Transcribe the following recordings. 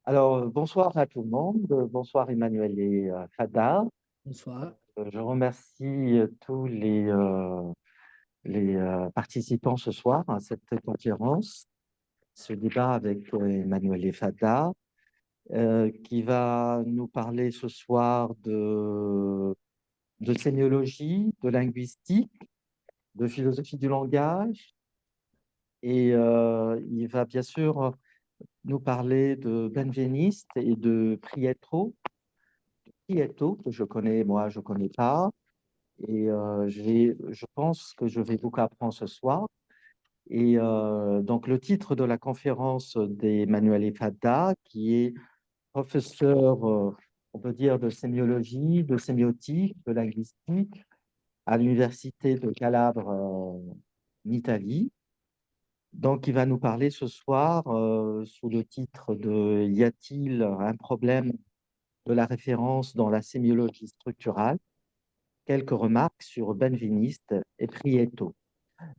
Alors, bonsoir à tout le monde. Bonsoir Emmanuel et Fada. Bonsoir. Je remercie tous les participants ce soir à cette conférence, ce débat avec Emmanuel et Fada, qui va nous parler ce soir de sémiologie, de linguistique, de philosophie du langage. Et il va bien sûr nous parler de Benveniste et de Prieto. Prieto, que je connais, moi, je ne connais pas. Et je pense que je vais beaucoup apprendre ce soir. Et donc, le titre de la conférence d'Emmanuel Fada, qui est professeur, on peut dire, de sémiologie, de sémiotique, de linguistique à l'université de Calabre, en Italie. Donc, il va nous parler ce soir sous le titre de Y a-t-il un problème de la référence dans la sémiologie structurale? Quelques remarques sur Benveniste et Prieto.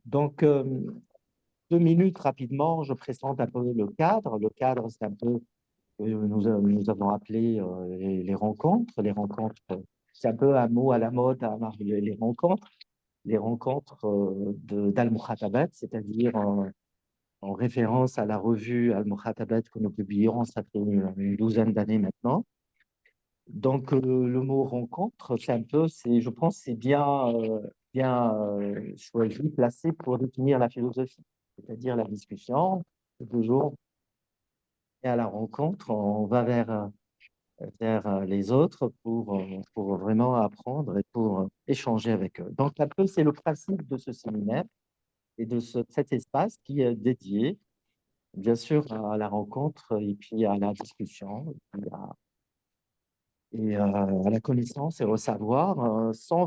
Donc, 2 minutes rapidement, je présente un peu le cadre. Le cadre, c'est un peu, nous avons appelé les rencontres. Les rencontres, c'est un peu un mot à la mode, hein, les rencontres d'Al-Mukhatabat, c'est-à-dire en référence à la revue Al-Mukhatabat que nous publions, ça fait une douzaine d'années maintenant. Donc, le mot rencontre, c'est un peu, je pense, c'est bien choisi, placé pour définir la philosophie, c'est-à-dire la discussion. C'est toujours et à la rencontre, on va vers les autres pour vraiment apprendre et pour échanger avec eux. Donc, un peu, c'est le principe de ce séminaire et de cet espace qui est dédié, bien sûr, à la rencontre et puis à la discussion et à la connaissance et au savoir, sans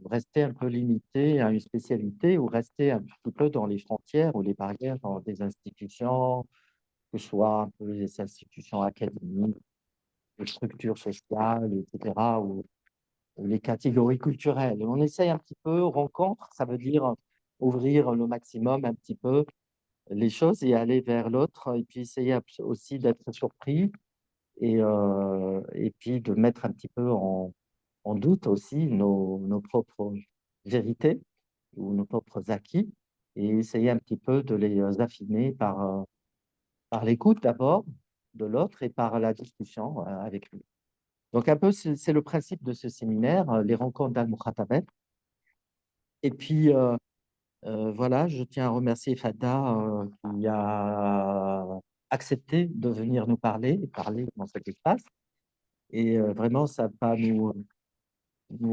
rester un peu limité à une spécialité ou rester un petit peu dans les frontières ou les barrières dans des institutions, que ce soit un peu les institutions académiques, les structures sociales, etc., ou les catégories culturelles. On essaye un petit peu, rencontre, ça veut dire ouvrir le maximum un petit peu les choses et aller vers l'autre, et puis essayer aussi d'être surpris et puis de mettre un petit peu en doute aussi nos propres vérités ou nos propres acquis et essayer un petit peu de les affiner par l'écoute d'abord de l'autre et par la discussion avec lui. Donc un peu, c'est le principe de ce séminaire, les rencontres d'Al-Mukhatabat. Et puis, voilà, je tiens à remercier Fada qui a accepté de venir nous parler et parler dans cet espace. Et vraiment, ça va nous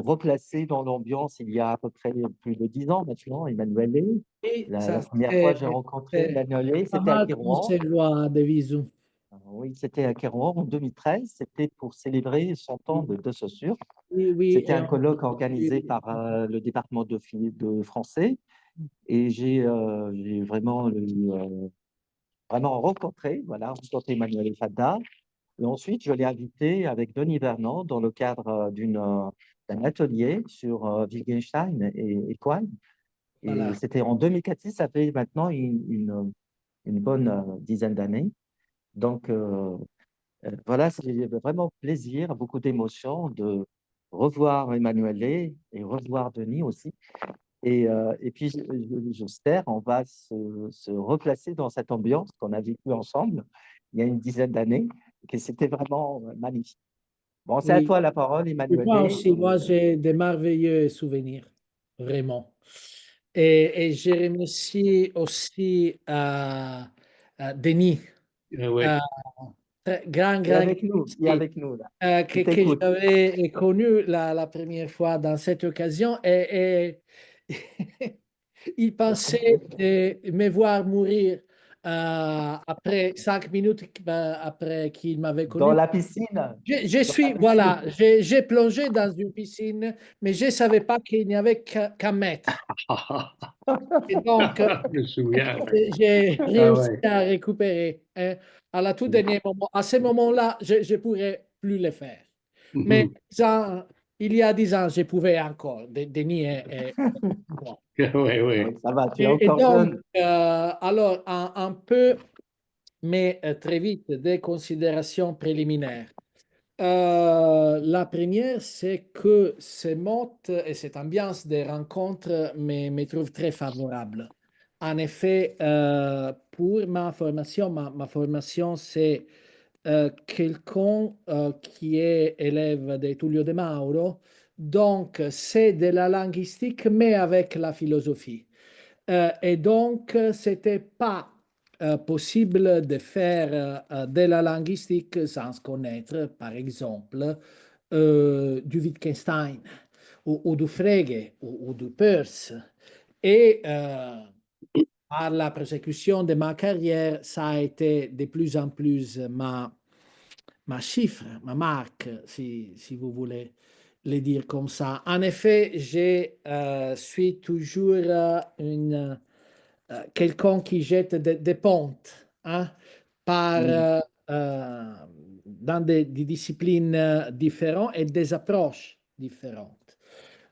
replacer dans l'ambiance il y a à peu près plus de 10 ans maintenant, Emmanuel. Et La ça première fois que j'ai rencontré fait Emmanuel, pas c'était à mal qu'on Kérouan. se voit de visu. Oui, c'était à Kérouan en 2013. C'était pour célébrer 100 ans de Saussure. Oui, oui, C'était un colloque organisé par le département de français. Et j'ai vraiment rencontré Emmanuel Fada. Et ensuite, je l'ai invité avec Denis Vernant dans le cadre d'un atelier sur Wittgenstein et Quine. Et voilà. c'était en 2004, ça fait maintenant une bonne dizaine d'années. Donc, voilà, c'est vraiment plaisir, beaucoup d'émotion de revoir Emmanuel et revoir Denis aussi. Et puis, j'espère, on va se replacer dans cette ambiance qu'on a vécue ensemble il y a une dizaine d'années, que c'était vraiment magnifique. Bon, c'est à Oui, toi la parole, et Emmanuel. moi aussi, moi j'ai des merveilleux souvenirs, vraiment. Et je remercie aussi Denis, Oui, euh, grand, Et grand avec nous, il est merci, avec nous là. Il que t'écoute. j'avais connu la première fois dans cette occasion. Et il pensait de me voir mourir après 5 minutes après qu'il m'avait Dans connu. la piscine, Je dans la suis, piscine. voilà, j'ai plongé dans une piscine, mais je ne savais pas qu'il n'y avait qu'un mètre. Et donc, je me souviens, oui. j'ai Ah réussi ouais. à récupérer, hein. À la tout dernier moment, à ce moment-là, je ne pourrais plus le faire. Mais Mhm. il y a 10 ans, je pouvais encore. Denis bon. Oui, oui. Oui, ça va, tu es Et encore donc, jeune. alors, un peu. mais très vite, des considérations préliminaires. La première, c'est que ces modes et cette ambiance des rencontres me trouvent très favorable. En effet, pour ma formation, ma formation, c'est quelqu'un qui est élève de Tullio De Mauro, donc c'est de la linguistique, mais avec la philosophie. Et donc, c'était pas possible de faire de la linguistique sans connaître, par exemple, du Wittgenstein ou du Frege ou du Peirce. Et par la prosecution de ma carrière, ça a été de plus en plus ma chiffre, ma marque, si vous voulez le dire comme ça. En effet, je suis toujours quelqu'un qui jette des pontes hein, dans des disciplines différentes et des approches différentes.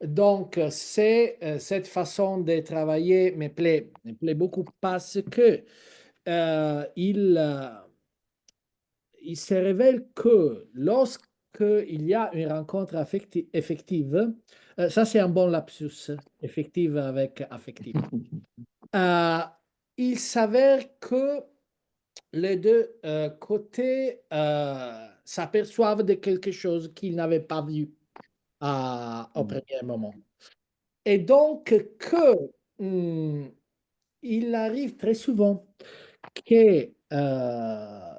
Donc, cette façon de travailler me plaît beaucoup parce que il se révèle que lorsqu'il y a une rencontre effective, ça c'est un bon lapsus, effective avec affective. Euh, il s'avère que les deux côtés s'aperçoivent de quelque chose qu'ils n'avaient pas vu au premier moment. Et donc, il arrive très souvent que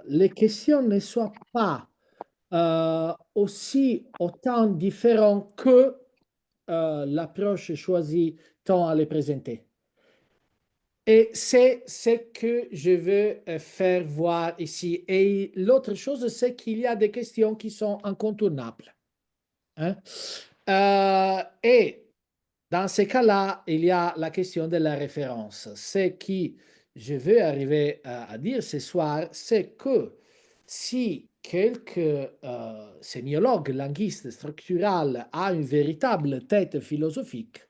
les questions ne soient pas aussi autant différentes que l'approche choisie tend à les présenter. Et c'est ce que je veux faire voir ici. Et l'autre chose, c'est qu'il y a des questions qui sont incontournables. Hein. Et dans ces cas-là, il y a la question de la référence. Ce que je veux arriver à dire ce soir, c'est que si quelques sémiologues, linguistes, structurales a une véritable tête philosophique,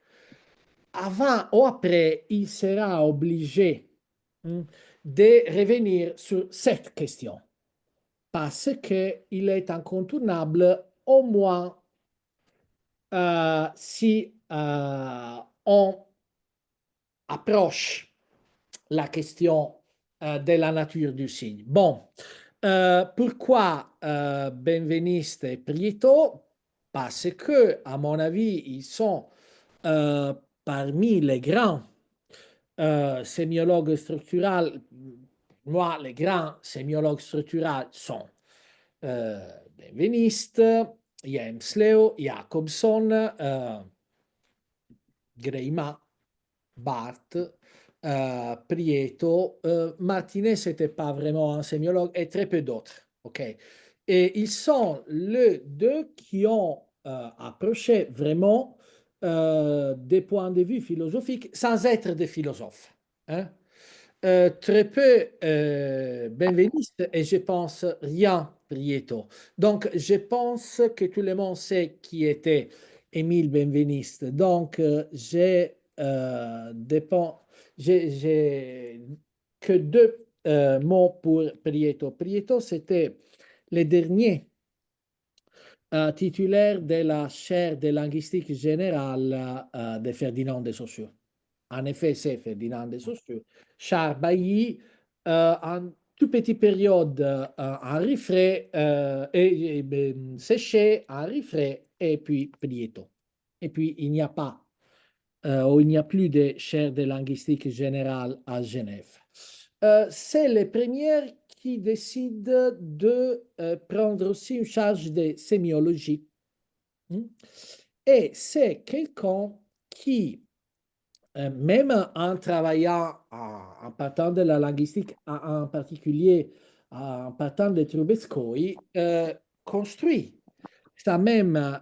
avant ou après, il sera obligé de revenir sur cette question parce qu'il est incontournable, au moins si on approche la question de la nature du signe. Bon, pourquoi Benveniste et Prieto? Parce que, à mon avis, ils sont parmi les grands sémiologues structurels. Moi, les grands sémiologues structurels sont Benveniste, Hjelmslev, Jacobson, Greima, Barthes, Prieto. Martinez n'était pas vraiment un sémiologue et très peu d'autres. Okay. Et ils sont les deux qui ont approché vraiment des points de vue philosophiques sans être des philosophes. Hein. Très peu Benveniste et je pense rien Prieto. Donc, je pense que tout le monde sait qui était Émile Benveniste. Donc, j'ai que deux mots pour Prieto. Prieto, c'était le dernier titulaire de la chaire de linguistique générale de Ferdinand de Saussure. En effet, c'est Ferdinand de Saussure. Charles Bailly, en toute petite période, Henri Frey, Séché, Henri Frey, et puis Prieto. Et puis, il n'y a pas, ou il n'y a plus de chaire de linguistique générale à Genève. C'est les premières qui décident de prendre aussi une charge de sémiologie. Et c'est quelqu'un qui même en travaillant, en partant de la linguistique, en particulier en partant de Trubetskoy, construit sa même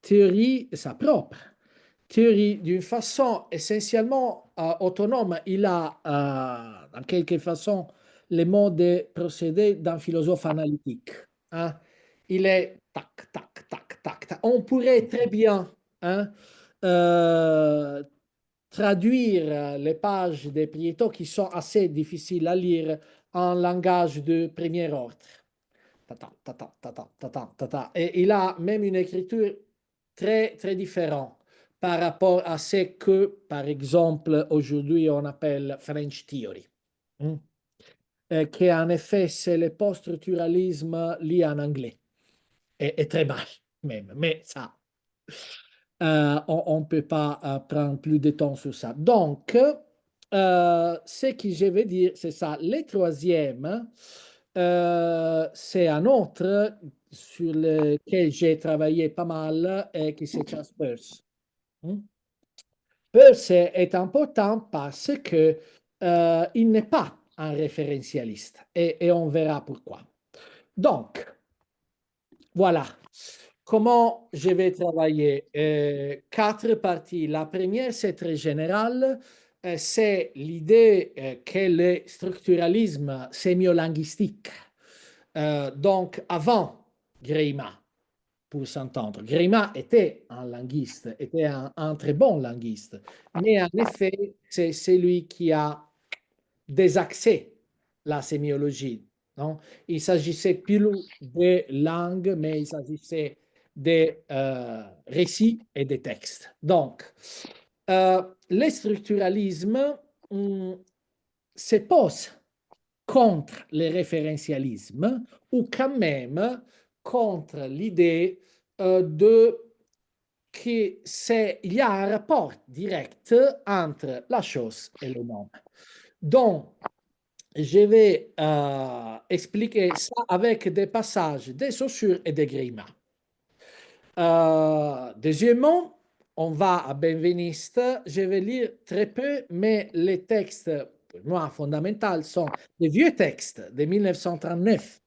théorie, sa propre théorie d'une façon essentiellement autonome. Il a, en quelque façon, les mots de procéder d'un philosophe analytique. Hein. Il est tac, tac, tac, tac, tac. On pourrait très bien hein, traduire les pages des Prieto qui sont assez difficiles à lire un langage de premier ordre. Tata, tata, tata, tata, tata. Et il a même une écriture très, très différente par rapport à ce que, par exemple, aujourd'hui on appelle French Theory. Che en effet, c'est le post-structuralisme lié en anglais. Et très mal, même. Mais ça, on ne peut pas prendre plus de temps sur ça. Donc, ce que je veux dire, c'est ça. Le troisième, c'est un autre sur lequel j'ai travaillé pas mal et qui c'est Charles Peirce. Peirce est important parce que il n'est pas un référentialiste et on verra pourquoi. Donc, voilà. Comment je vais travailler? Quatre parties. La première, c'est très général. C'est l'idée que le structuralisme sémiolinguistique, donc avant Greimas, pour s'entendre. Greimas était un linguiste, était un très bon linguiste, mais en effet, c'est celui qui a désaxé la sémiologie. Non? Il s'agissait plus de langues, mais il s'agissait des récits et des textes. Donc, le structuralisme se pose contre le référentialisme ou quand même contre l'idée de qu'il y a un rapport direct entre la chose et le nom. Donc, je vais expliquer ça avec des passages des Saussure et des Greimas. Deuxièmement, on va à Benveniste. Je vais lire très peu, mais les textes, pour moi, fondamentaux sont les vieux textes de 1939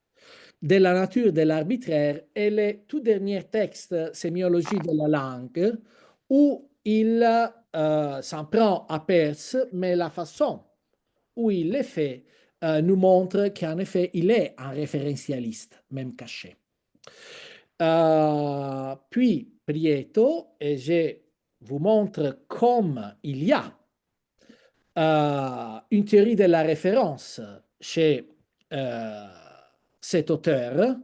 de la nature de l'arbitraire et les tout derniers textes sémiologie de la langue où il s'en prend à Peirce, mais la façon où il les fait nous montre qu'en effet, il est un référentialiste, même caché. Puis Prieto, et je vous montre comme il y a une théorie de la référence chez cet auteur.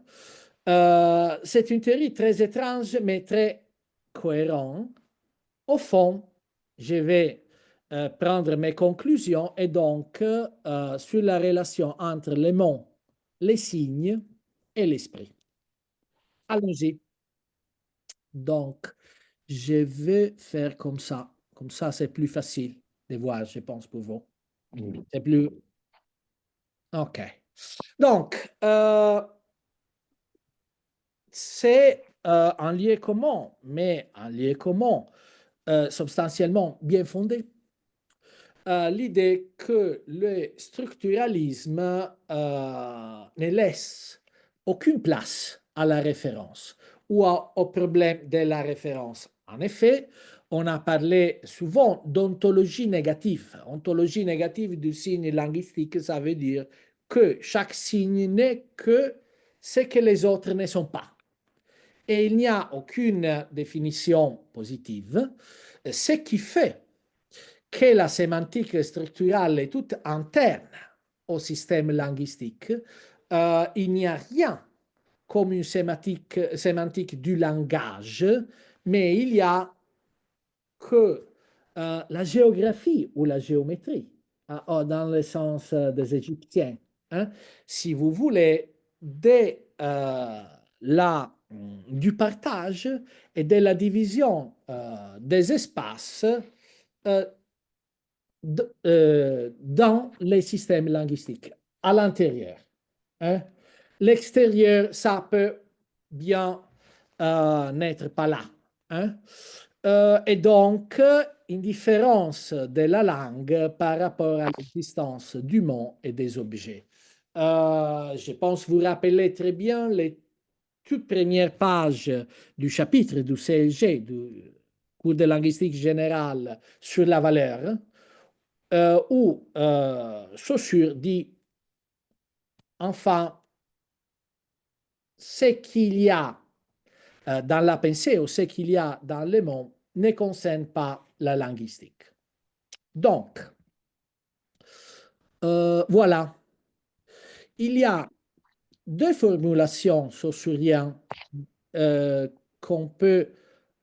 C'est une théorie très étrange, mais très cohérente. Au fond, je vais prendre mes conclusions et donc sur la relation entre les mots, les signes et l'esprit. Allons-y. Donc, je vais faire comme ça. Comme ça, c'est plus facile de voir, je pense, pour vous. C'est plus... OK. Donc, c'est un lieu commun, mais un lieu commun substantiellement bien fondé. L'idée que le structuralisme ne laisse aucune place à la référence ou au problème de la référence. En effet, on a parlé souvent d'ontologie négative. Ontologie négative du signe linguistique, ça veut dire que chaque signe n'est que ce que les autres ne sont pas. Et il n'y a aucune définition positive, ce qui fait que la sémantique structurale est toute interne au système linguistique. Il n'y a rien comme une sémantique du langage, mais il y a que la géographie ou la géométrie, dans le sens des Égyptiens. Hein. Si vous voulez, du partage et de la division des espaces dans les systèmes linguistiques, à l'intérieur. Hein. L'extérieur, ça peut bien n'être pas là. Hein. Et donc, une différence de la langue par rapport à l'existence du mot et des objets. Je pense vous rappeler très bien les toutes premières pages du chapitre du CLG, du cours de linguistique générale sur la valeur, où Saussure dit enfin, ce qu'il y a dans la pensée ou ce qu'il y a dans le monde ne concerne pas la linguistique. Donc, voilà. il y a deux formulations saussuriennes qu'on peut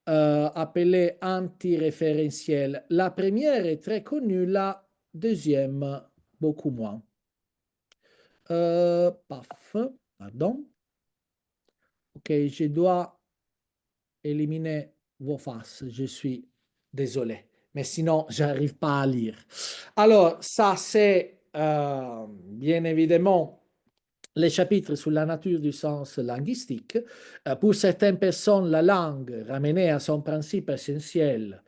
appeler antiréférentielles. La première est très connue, la deuxième beaucoup moins. Paf, pardon. Ok, je dois éliminer vos faces, je suis désolé, mais sinon, je n'arrive pas à lire. Alors, ça, c'est bien évidemment les chapitres sur la nature du sens linguistique. Pour certaines personnes, la langue, ramenée à son principe essentiel,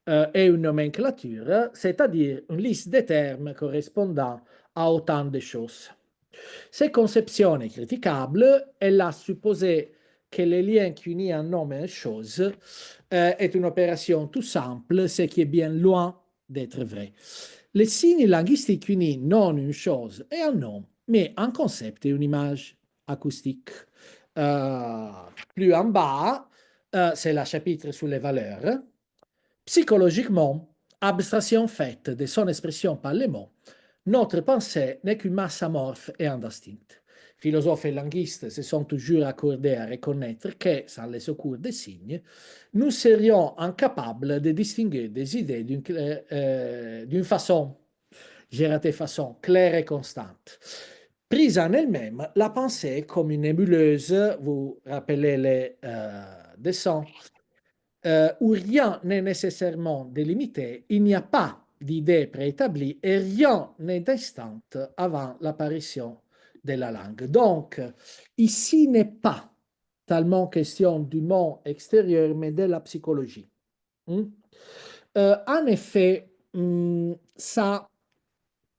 est une nomenclature, c'est-à-dire une liste de termes correspondant à autant de choses. Cette conception est critiquable. Elle a supposé que le lien qui unit un homme et une chose est une opération tout simple, ce qui est bien loin d'être vrai. Les signes linguistiques unissent non une chose et un nom, mais un concept et une image acoustique. Plus en bas, c'est le chapitre sur les valeurs. Psychologiquement, abstraction faite de son expression par les mots, notre pensée n'est qu'une masse amorphe et indistincte. Philosophes et linguistes se sont toujours accordés à reconnaître que, sans les secours des signes, nous serions incapables de distinguer des idées d'une façon, j'ai raté façon, claire et constante. Prise en elle-même, la pensée est comme une nébuleuse, vous rappelez les dessins, où rien n'est nécessairement délimité, il n'y a pas d'idée préétablie et rien n'est distinct avant l'apparition de la langue. Donc, ici n'est pas tellement question du monde extérieur, mais de la psychologie. En effet, ça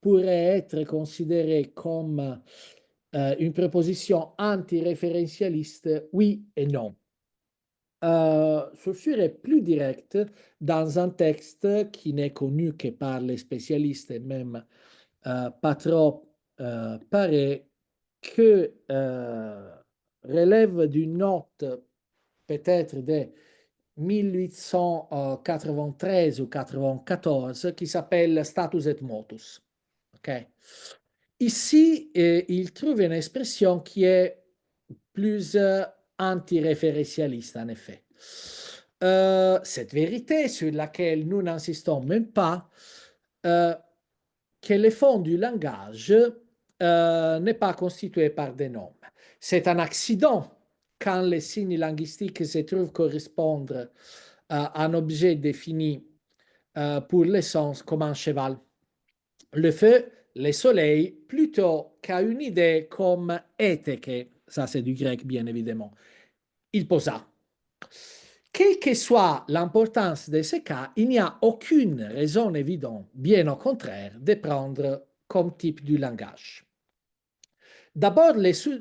pourrait être considéré comme une proposition antiréférentialiste, oui et non. Ce serait plus direct dans un texte qui n'est connu que par les spécialistes et même pas trop pareil, que relève d'une note peut-être de 1893 ou 94 qui s'appelle Status et Motus. Okay? Ici, il trouve une expression qui est plus antiréférentialiste, en effet. Cette vérité sur laquelle nous n'insistons même pas, que le fond du langage n'est pas constitué par des noms. C'est un accident quand les signes linguistiques se trouvent correspondre à un objet défini pour l'essence comme un cheval. Le feu, le soleil, plutôt qu'à une idée comme éteke, ça c'est du grec bien évidemment, il posa. Quelle que soit l'importance de ces cas, il n'y a aucune raison évidente, bien au contraire, de prendre comme type du langage. D'abord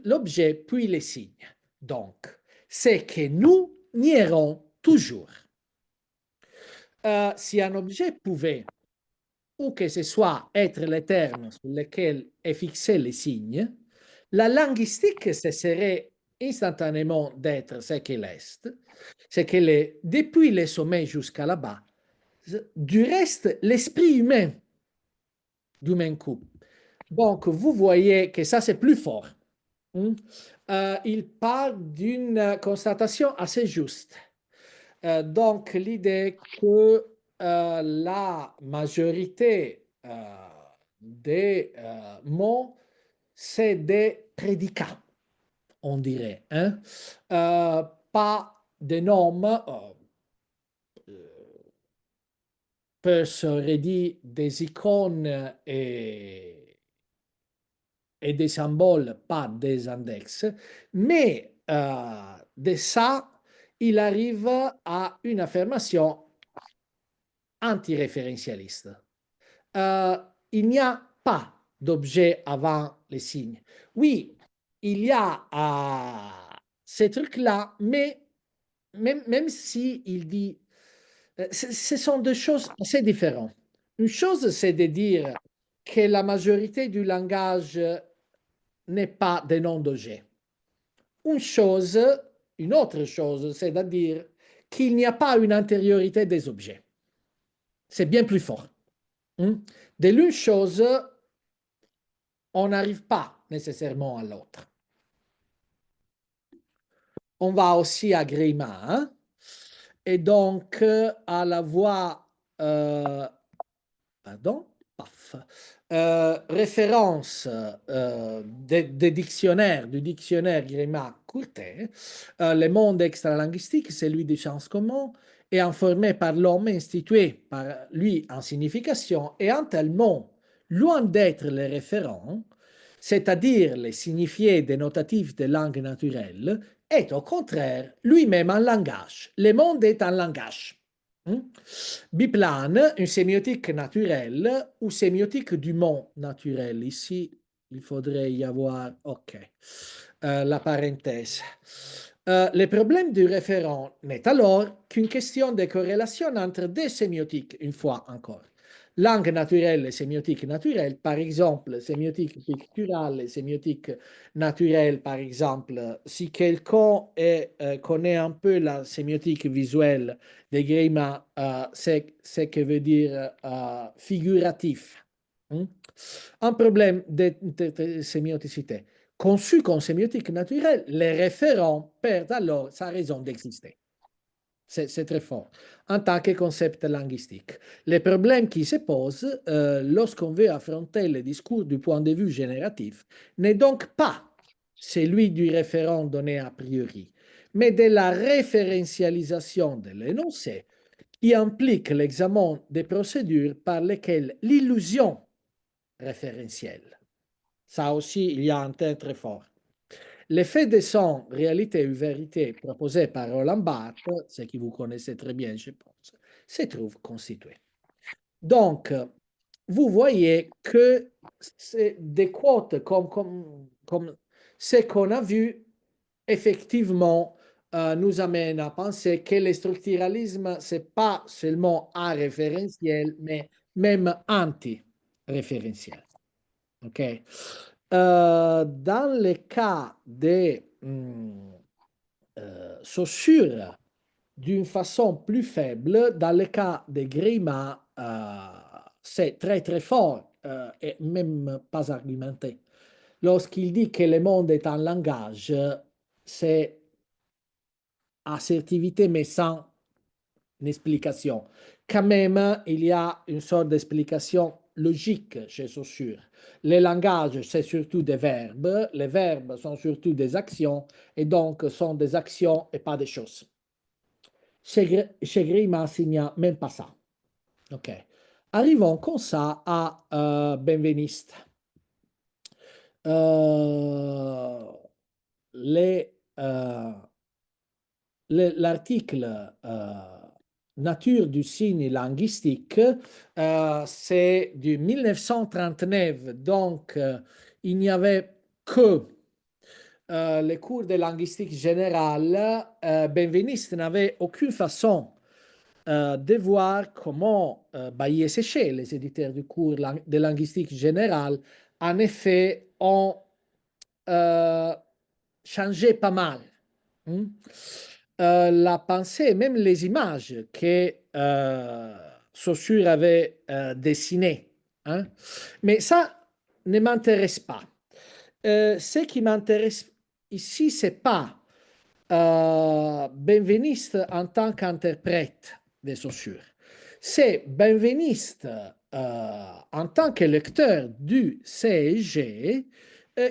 l'objet, puis les signes. Donc, c'est que nous nierons toujours. Si un objet pouvait, ou que ce soit être les termes sur lesquels est fixé les signes, la linguistique cesserait instantanément d'être ce qu'elle est, c'est qu'elle est depuis le sommet jusqu'à là-bas. Du reste, l'esprit humain du même coup. Donc, vous voyez que ça, c'est plus fort. Il parle d'une constatation assez juste. Donc, l'idée que la majorité des mots, c'est des prédicats, on dirait. Hein? Pas des noms. Peut se redire des icônes et des symboles, pas des index, mais de ça, il arrive à une affirmation antiréférentialiste. Il n'y a pas d'objet avant les signes. Oui, il y a ces trucs-là, mais même si il dit, ce sont deux choses assez différentes. Une chose, c'est de dire que la majorité du langage n'est pas des noms d'objets. Une autre chose, c'est de dire qu'il n'y a pas une intériorité des objets. C'est bien plus fort. De l'une chose, on n'arrive pas nécessairement à l'autre. On va aussi à Gréma, hein? Et donc à la voix, pardon, paf, référence des dictionnaires, du dictionnaire Gréma-Courtet, le monde extralinguistique, celui des sciences communes, est informé par l'homme institué par lui en signification et en tel mot, loin d'être les référents, c'est-à-dire les signifiés dénotatifs des langues naturelles, est au contraire lui-même un langage. Le monde est un langage. Biplane, une sémiotique naturelle ou sémiotique du mot naturel. Ici, il faudrait y avoir, OK, la parenthèse. Le problème du référent n'est alors qu'une question de corrélation entre deux sémiotiques, une fois encore. Langue naturelle et sémiotique naturelle, par exemple, sémiotique picturale et sémiotique naturelle, par exemple, si quelqu'un connaît un peu la sémiotique visuelle de Gréma, c'est ce que veut dire figuratif. Un problème de sémioticité. Conçu comme sémiotique naturelle, les référents perdent alors sa raison d'exister. C'est très fort, en tant que concept linguistique. Le problème qui se pose lorsqu'on veut affronter le discours du point de vue génératif n'est donc pas celui du référent donné a priori, mais de la référentialisation de l'énoncé qui implique l'examen des procédures par lesquelles l'illusion référentielle. Ça aussi, il y a un terme très fort. L'effet de son réalité ou vérité proposé par Roland Barthes, ce que vous connaissez très bien, je pense, se trouve constitué. Donc, vous voyez que des quotes comme ce qu'on a vu, effectivement, nous amènent à penser que le structuralisme, ce n'est pas seulement référentiel, mais même anti-référentiel. OK? Dans le cas des Saussure, d'une façon plus faible, dans le cas de Gréma, c'est très très fort et même pas argumenté. Lorsqu'il dit que le monde est un langage, c'est assertivité mais sans explication. Quand même, il y a une sorte d'explication logique chez Saussure. Les langages, c'est surtout des verbes. Les verbes sont surtout des actions et donc sont des actions et pas des choses. Chez Gréma, il n'y a même pas ça. OK. Arrivons comme ça à Benveniste. L'article Nature du signe linguistique, c'est du 1939, donc il n'y avait que les cours de linguistique générale. Benveniste n'avait aucune façon de voir comment Bailly-Séché, les éditeurs du cours de linguistique générale, en effet, ont changé pas mal. La pensée, même les images que Saussure avait dessinées. Hein? Mais ça ne m'intéresse pas. Ce qui m'intéresse ici, ce n'est pas Benveniste en tant qu'interprète de Saussure. C'est Benveniste en tant que lecteur du CEG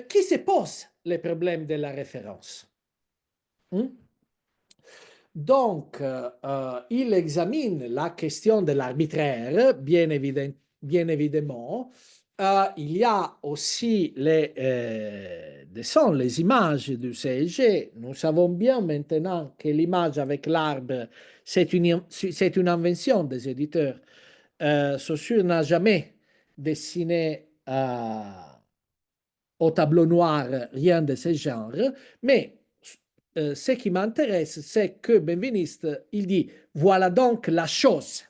qui se pose les problèmes de la référence. Donc, il examine la question de l'arbitraire, bien évidemment. Il y a aussi les images du CEG. Nous savons bien maintenant que l'image avec l'arbre, c'est une invention des éditeurs. Saussure n'a jamais dessiné au tableau noir rien de ce genre, mais ce qui m'intéresse, c'est que Benveniste, il dit, voilà donc la chose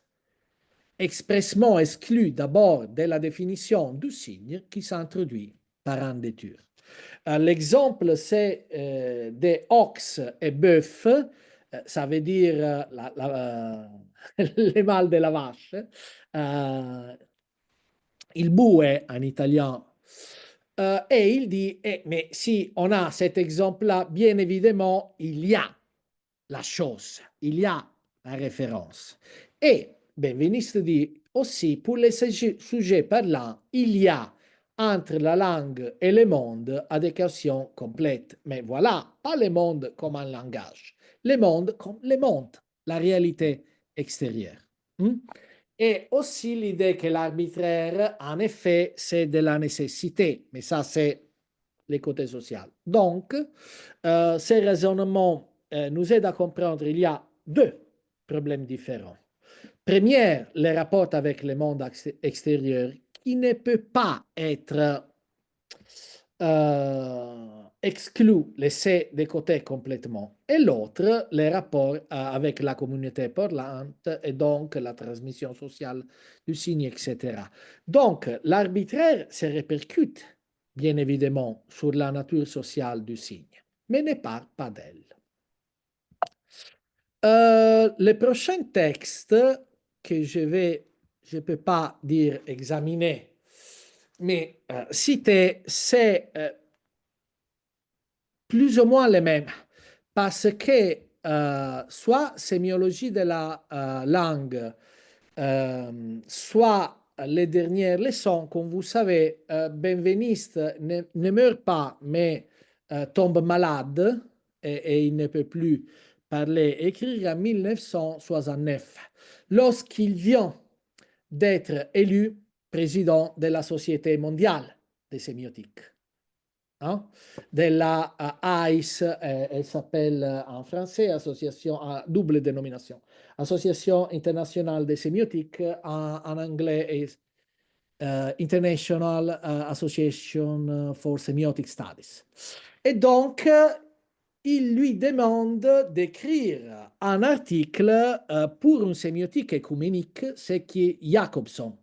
expressement exclue d'abord de la définition du signe qui s'introduit par endeture. L'exemple, c'est des ox et bœuf, ça veut dire les mâles de la vache. Il bue en italien, Et il dit, mais si on a cet exemple-là, bien évidemment, il y a la chose, il y a la référence. Et Benveniste dit aussi, pour les sujets parlants, il y a entre la langue et le monde adéquation complète. Mais voilà, pas le monde comme un langage, le monde comme le monde, la réalité extérieure. Et aussi l'idée que l'arbitraire, en effet, c'est de la nécessité, mais ça, c'est les côtés sociaux. Donc, ces raisonnements nous aident à comprendre qu'il y a deux problèmes différents. Premier, le rapport avec le monde extérieur qui ne peut pas être exclu, laissé de côté complètement. Et l'autre, les rapports avec la communauté parlante et donc la transmission sociale du signe, etc. Donc, l'arbitraire se répercute, bien évidemment, sur la nature sociale du signe, mais ne parle pas d'elle. Le prochain texte que je ne peux pas dire examiner, mais citer, c'est plus ou moins les mêmes, parce que soit sémiologie de la langue, soit les dernières leçons, comme vous savez, Benveniste ne meurt pas, mais tombe malade et il ne peut plus parler et écrire en 1969, lorsqu'il vient d'être élu président de la Société mondiale de sémiotique. Hein? De la AIS, elle s'appelle en français Association à double dénomination, Association internationale de sémiotique, en anglais est International Association for Semiotic Studies. Et donc, il lui demande d'écrire un article pour une sémiotique écuménique, ce qui Jacobson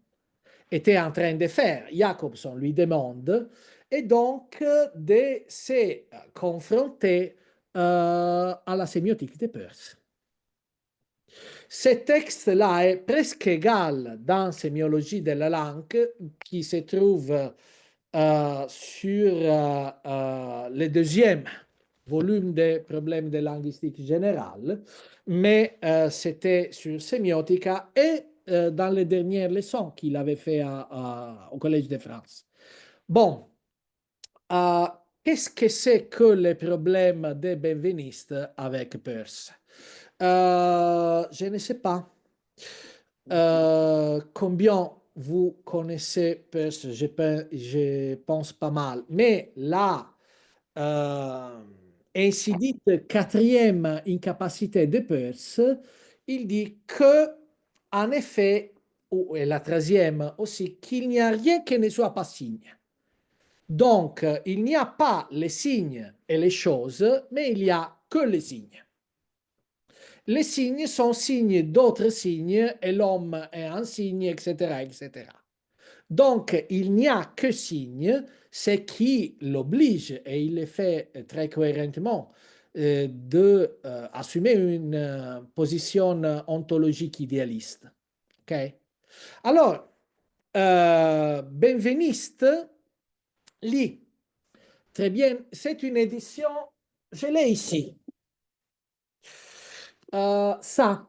était en train de faire. Jacobson lui demande et donc de se confronter à la sémiotique de Peirce. Ce texte-là est presque égal dans Sémiologie de la langue qui se trouve sur le deuxième volume des problèmes de linguistique générale, mais c'était sur sémiotica et dans les dernières leçons qu'il avait fait au Collège de France. Bon, qu'est-ce que c'est que le problème des benvenistes avec Peirce? Je ne sais pas. Combien vous connaissez Peirce? Je pense pas mal. Mais là, ainsi dite quatrième incapacité de Peirce, il dit que, en effet, et la troisième aussi, qu'il n'y a rien qui ne soit pas signe. Donc, il n'y a pas les signes et les choses, mais il n'y a que les signes. Les signes sont signes d'autres signes et l'homme est un signe, etc., etc. Donc, il n'y a que signe, ce qui l'oblige, et il le fait très cohérentement, d'assumer une position ontologique idéaliste. Okay? Alors, Benveniste lit. Très bien, c'est une édition, je l'ai ici. Ça,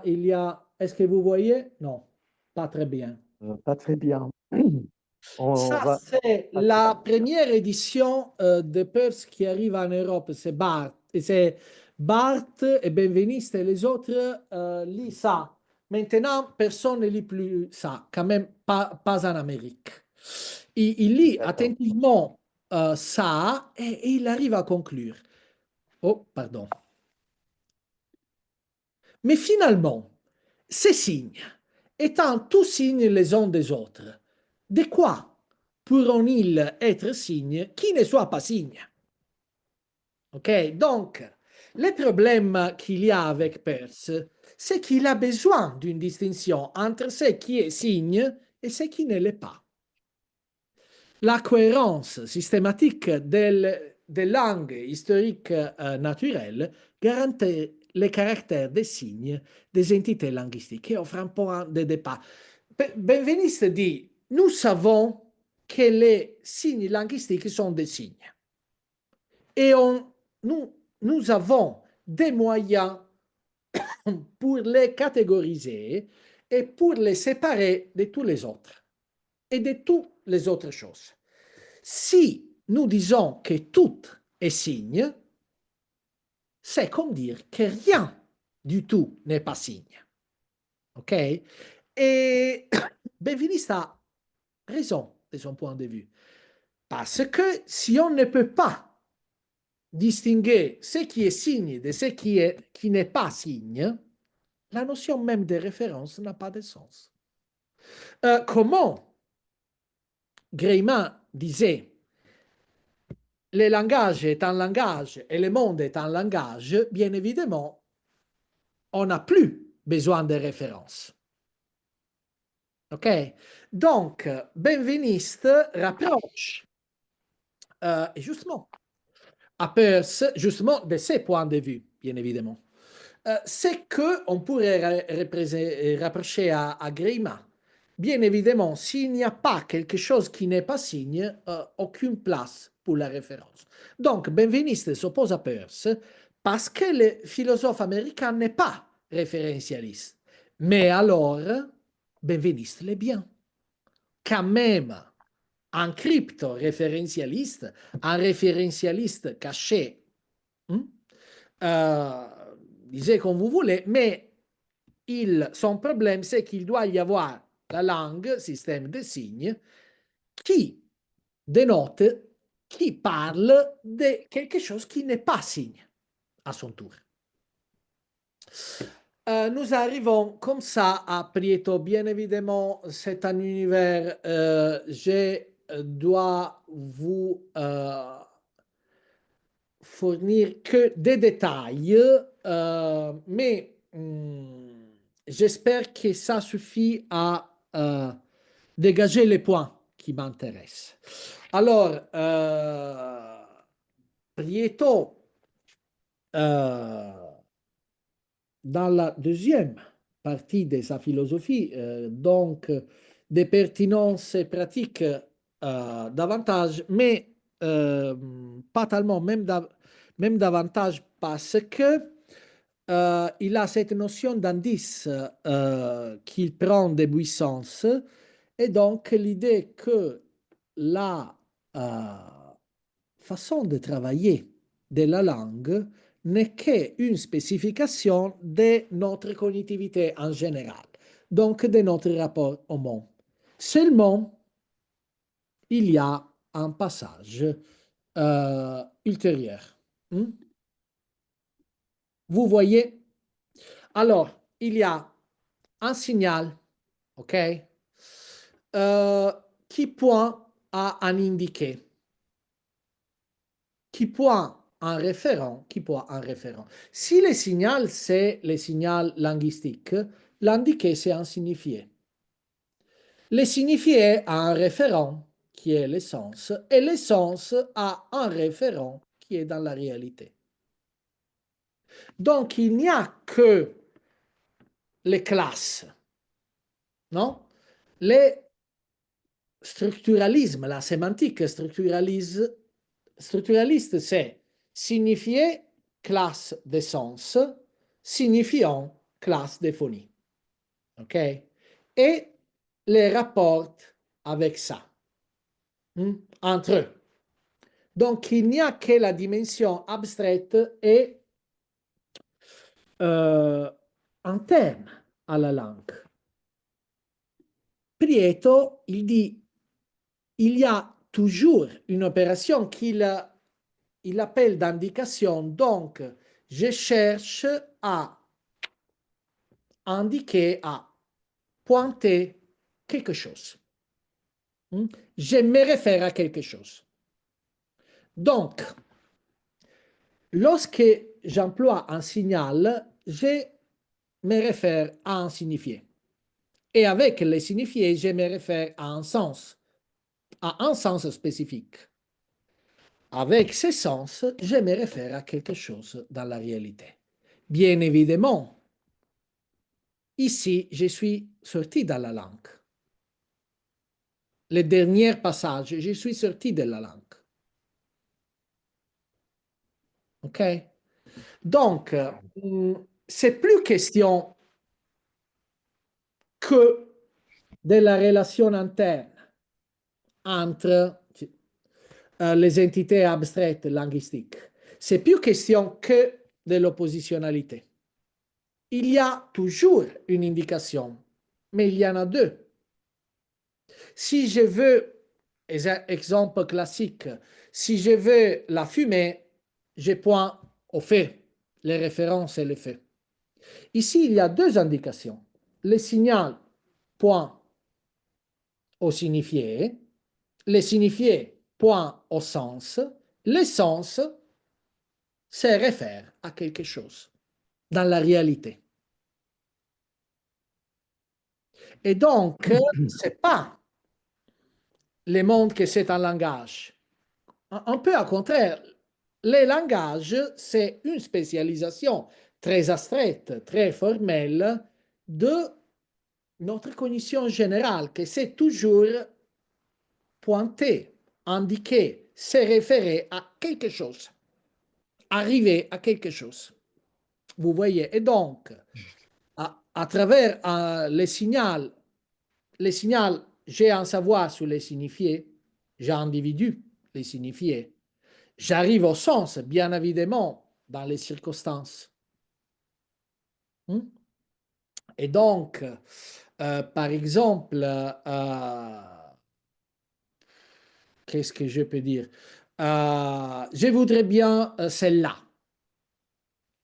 il y a, est-ce que vous voyez? Non, pas très bien. Pas très bien. Ça, c'est la première édition de Peirce qui arrive en Europe. C'est Barthes et Benveniste et les autres lisent ça. Maintenant, personne ne lit plus ça, quand même pas en Amérique. Il lit attentivement ça et il arrive à conclure. Oh, pardon. Mais finalement, ces signes, étant tous signes les uns des autres, de quoi pourront-ils être signes qui ne soient pas signes? Ok, donc, le problème qu'il y a avec Peirce, c'est qu'il a besoin d'une distinction entre ce qui est signe et ce qui ne l'est pas. La cohérence systématique des langues historiques naturelles garantit les caractères des signes des entités linguistiques et offre un point de départ. Benveniste dit, nous savons que les signes linguistiques sont des signes. Et nous avons des moyens pour les catégoriser et pour les séparer de tous les autres et de toutes les autres choses. Si nous disons que tout est signe, c'est comme dire que rien du tout n'est pas signe. OK? Et Benveniste a raison de son point de vue. Parce que si on ne peut pas distinguer ce qui est signe de ce qui n'est pas signe, la notion même de référence n'a pas de sens. Comment Greiman disait le langage est un langage et le monde est un langage, bien évidemment, on n'a plus besoin de références. OK? Donc, Benveniste rapproche, et justement, à Peirce, justement, de ses points de vue, bien évidemment. C'est qu'on pourrait rapprocher à Greiman. Bien évidemment, s'il n'y a pas quelque chose qui n'est pas signe, aucune place pour la référence. Donc, Benveniste s'oppose à Peirce parce que le philosophe américain n'est pas référentialiste. Mais alors, Benveniste l'est bien. Quand même, un crypto-référentialiste, un référentialiste caché, disait comme vous voulez, mais son problème, c'est qu'il doit y avoir la langue, système de signes, qui dénote, qui parle de quelque chose qui n'est pas signe à son tour. Nous arrivons comme ça à Prieto. Bien évidemment, c'est un univers, je dois vous fournir que des détails, mais j'espère que ça suffit à dégager les points qui m'intéressent. Alors, Prieto, dans la deuxième partie de sa philosophie, donc des pertinences pratiques davantage, mais pas tellement, même davantage parce que il a cette notion d'indice qu'il prend des puissances et donc l'idée que la façon de travailler de la langue n'est qu'une spécification de notre cognitivité en général, donc de notre rapport au monde. Seulement, il y a un passage ultérieur. Vous voyez? Alors, il y a un signal, OK, qui pointe à un indiqué, qui pointe un référent, qui pointe un référent. Si le signal, c'est le signal linguistique, l'indiqué, c'est un signifié. Le signifié a un référent, qui est l'essence, et l'essence a un référent, qui est dans la réalité. Donc, il n'y a que les classes, non? Le structuralisme, la sémantique structuraliste, c'est signifier classe de sens, signifiant classe de phonie. OK? Et les rapports avec ça, entre eux. Donc, il n'y a que la dimension abstraite et interne à la langue. Prieto, il dit, il y a toujours une opération qu'il appelle d'indication, donc je cherche à indiquer, à pointer quelque chose. Je me réfère à quelque chose. Donc, lorsque j'emploie un signal, je me réfère à un signifié. Et avec les signifiés, je me réfère à un sens spécifique. Avec ce sens, je me réfère à quelque chose dans la réalité. Bien évidemment, ici, je suis sorti dans la langue. les derniers passages, je suis sorti de la langue. OK? Donc, c'est plus question que de la relation interne entre les entités abstraites linguistiques. C'est plus question que de l'oppositionnalité. Il y a toujours une indication, mais il y en a deux. Si je veux, exemple classique, si je veux la fumée, je pointe au fait, les références et les faits. Ici, il y a deux indications. Le signal pointe au signifié, le signifié pointe au sens, le sens se réfère à quelque chose dans la réalité. Et donc, ce n'est pas le monde que c'est un langage. Un peu au contraire, les langages, c'est une spécialisation très abstraite, très formelle de notre cognition générale, que c'est toujours pointer, indiquer, se référer à quelque chose, arriver à quelque chose. Vous voyez, et donc, à travers les signaux, j'ai un savoir sur les signifiés, j'ai un individu, les signifiés. J'arrive au sens, bien évidemment, dans les circonstances. Et donc, par exemple, qu'est-ce que je peux dire? Je voudrais bien celle-là.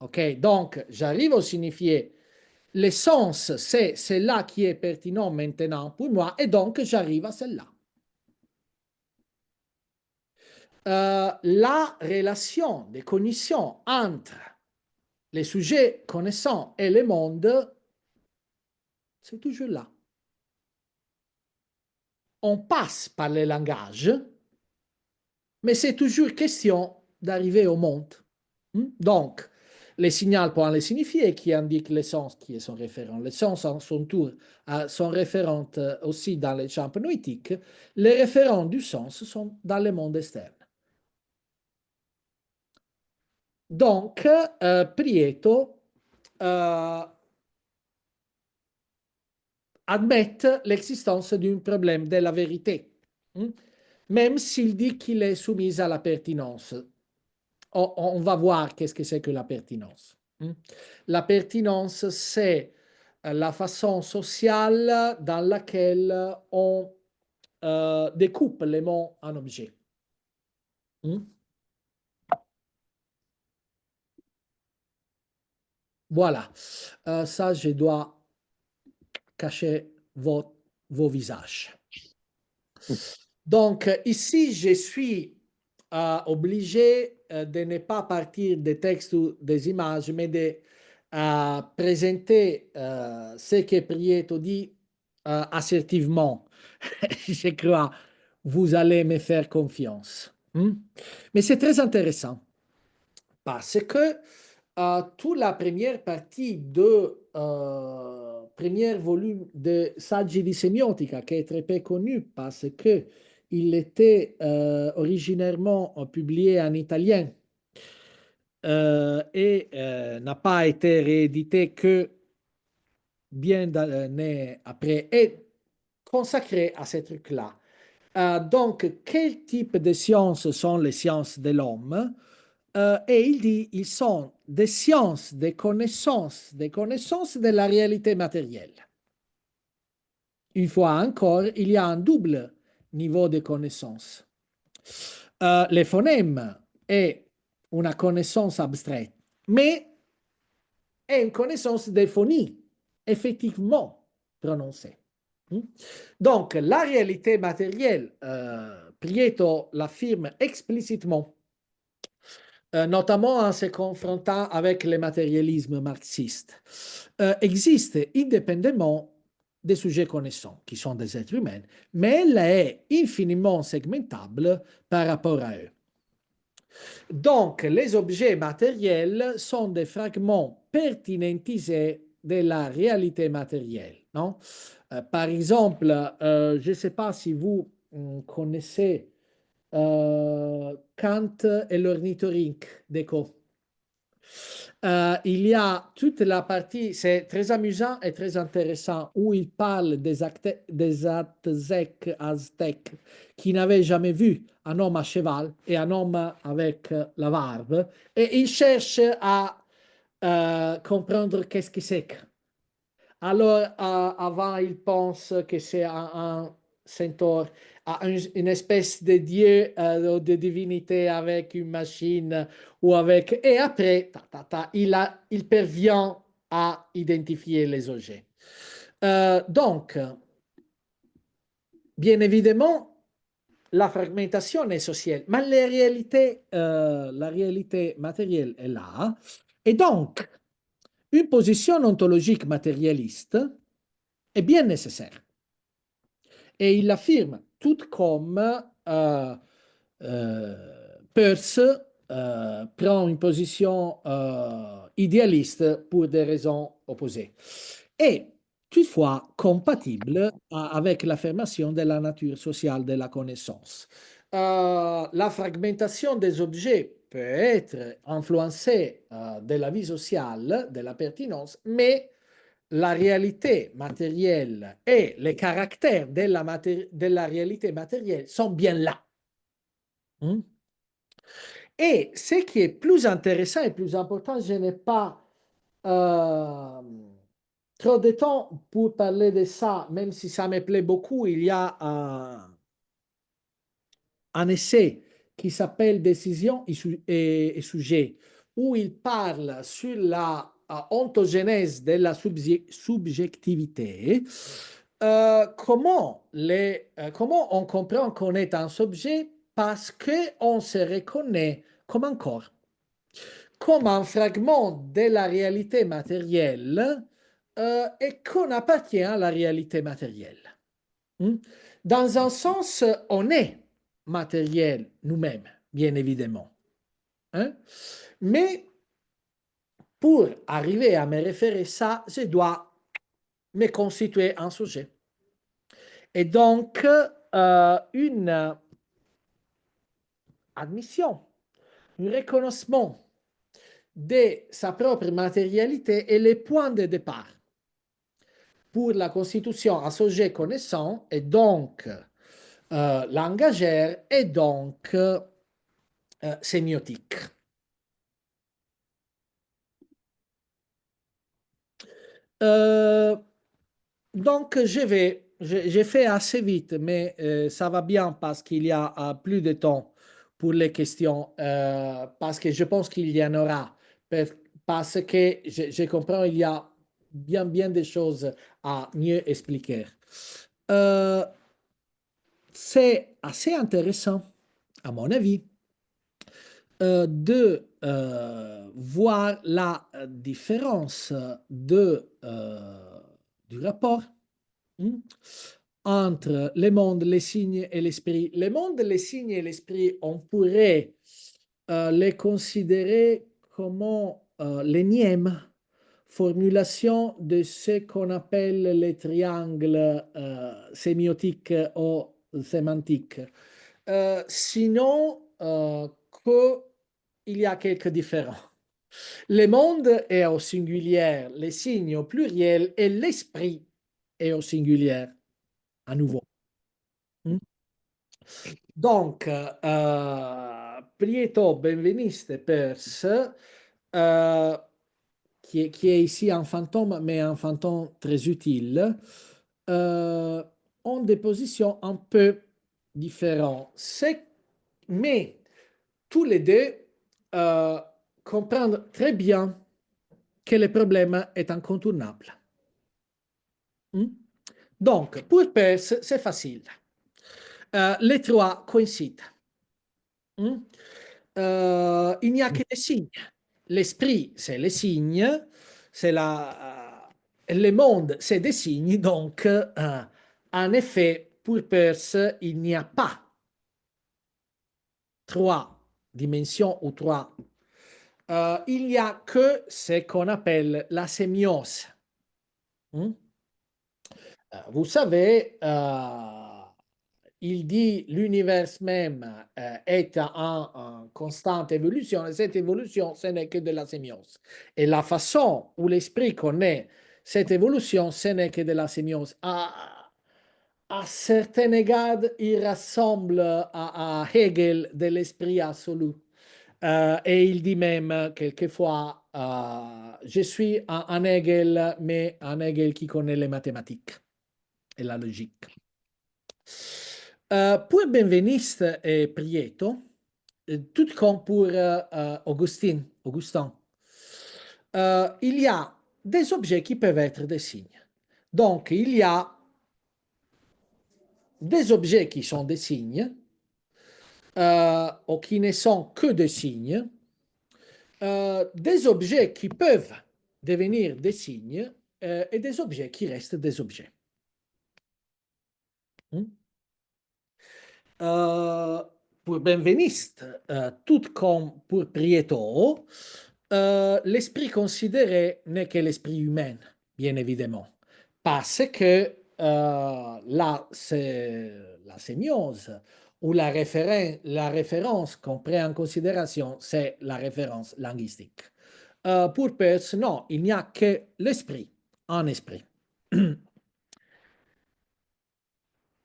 OK, donc j'arrive au signifié. Le sens, c'est celle-là qui est pertinent maintenant pour moi, et donc j'arrive à celle-là. La relation de cognition entre les sujets connaissants et le monde, c'est toujours là. On passe par les langages, mais c'est toujours question d'arriver au monde. Donc, les signaux pour les signifiés qui indiquent le sens qui est son référent. Les sens en son tour sont référents aussi dans les champs noétiques. Les référents du sens sont dans le monde externe. Donc, Prieto admettent l'existence d'un problème de la vérité, même s'il dit qu'il est soumis à la pertinence. On va voir qu'est-ce que c'est que la pertinence. La pertinence, c'est la façon sociale dans laquelle on découpe les mots en objets. Voilà. Ça, je dois cacher vos visages. Donc, ici, je suis obligé de ne pas partir des textes ou des images, mais de présenter ce que Prieto dit assertivement. Je crois, vous allez me faire confiance. Mais c'est très intéressant parce que toute la première partie de premier volume de Saggi di Semiotica, qui est très peu connu parce que il était originairement publié en italien et n'a pas été réédité que bien d'années après, est consacré à ce truc-là. Donc, quel type de sciences sont les sciences de l'homme? Et il dit ils sont des sciences, des connaissances de la réalité matérielle. Une fois encore, il y a un double niveau de connaissance. Les phonèmes est une connaissance abstraite, mais est une connaissance des phonies effectivement prononcées. Donc, la réalité matérielle, Prieto l'affirme explicitement, notamment en se confrontant avec le matérialisme marxiste, existe indépendamment des sujets connaissants, qui sont des êtres humains, mais elle est infiniment segmentable par rapport à eux. Donc, les objets matériels sont des fragments pertinentisés de la réalité matérielle. non? Par exemple, je ne sais pas si vous connaissez Kant et l'ornithorynque d'Eco. Il y a toute la partie, c'est très amusant et très intéressant, où il parle des Aztèques qui n'avaient jamais vu un homme à cheval et un homme avec la barbe. Et il cherche à comprendre qu'est-ce que c'est que. Alors, avant, il pense que c'est un centaure, une espèce de dieu ou de divinité avec une machine ou avec... Et après, il parvient à identifier les objets. Donc, bien évidemment, la fragmentation est sociale, mais la réalité matérielle est là. Et donc, une position ontologique matérialiste est bien nécessaire. Et il affirme, tout comme Peirce prend une position idéaliste pour des raisons opposées. Et toutefois compatible avec l'affirmation de la nature sociale de la connaissance. La fragmentation des objets peut être influencée de la vie sociale, de la pertinence, mais la réalité matérielle et les caractères de la réalité matérielle sont bien là. Et ce qui est plus intéressant et plus important, je n'ai pas trop de temps pour parler de ça, même si ça me plaît beaucoup. Il y a un essai qui s'appelle Décision et sujet, où il parle sur la ontogénèse de la subjectivité, comment on comprend qu'on est un sujet parce qu'on se reconnaît comme un corps, comme un fragment de la réalité matérielle et qu'on appartient à la réalité matérielle. Dans un sens, on est matériel nous-mêmes, bien évidemment. Hein? Mais pour arriver à me référer à ça, je dois me constituer un sujet. Et donc, une admission, un reconnaissement de sa propre matérialité est le point de départ pour la constitution d'un sujet connaissant et donc langagère et donc sémiotique. Donc, j'ai fait assez vite, mais ça va bien parce qu'il y a plus de temps pour les questions, parce que je pense qu'il y en aura, parce que je comprends il y a bien des choses à mieux expliquer. C'est assez intéressant, à mon avis, de voir la différence du rapport entre le monde, les signes et l'esprit. Le monde, les signes et l'esprit, on pourrait les considérer comme l'énième formulation de ce qu'on appelle les triangles sémiotiques ou sémantiques. Sinon, qu'il y a quelques différences. Le monde est au singulier, les signes au pluriel et l'esprit est au singulier, à nouveau. Donc, Prieto Benveniste Peirce, qui est ici un fantôme, mais un fantôme très utile, ont des positions un peu différentes. Mais tous les deux comprennent très bien que le problème est incontournable. Donc, pour Peirce, c'est facile. Les trois coïncident. Il n'y a que des signes. L'esprit, c'est les signes, c'est le monde, c'est des signes. Donc, en effet, pour Peirce, il n'y a pas trois dimensions ou trois. Il n'y a que ce qu'on appelle la sémiose. Vous savez, il dit l'univers même est en constante évolution, et cette évolution, ce n'est que de la sémiose. Et la façon où l'esprit connaît cette évolution, ce n'est que de la sémiose. À certains égards, il ressemble à Hegel de l'esprit absolu. Et il dit même quelquefois, je suis un Hegel, mais un Hegel qui connaît les mathématiques e la logique. Pour benveniste et Prieto, tout comme pour Augustin, il y a des objets qui peuvent être des signes. Donc, il y a des objets qui sont des signes ou qui ne sont que des signes, des objets qui peuvent devenir des signes et des objets qui restent des objets. Mm? Pour benveniste, tout comme pour Prieto, l'esprit considéré n'est que l'esprit humain, bien évidemment, parce que la sémiose ou la référence qu'on prend en considération, c'est la référence linguistique. Pour Peirce, non, il n'y a que l'esprit, un esprit.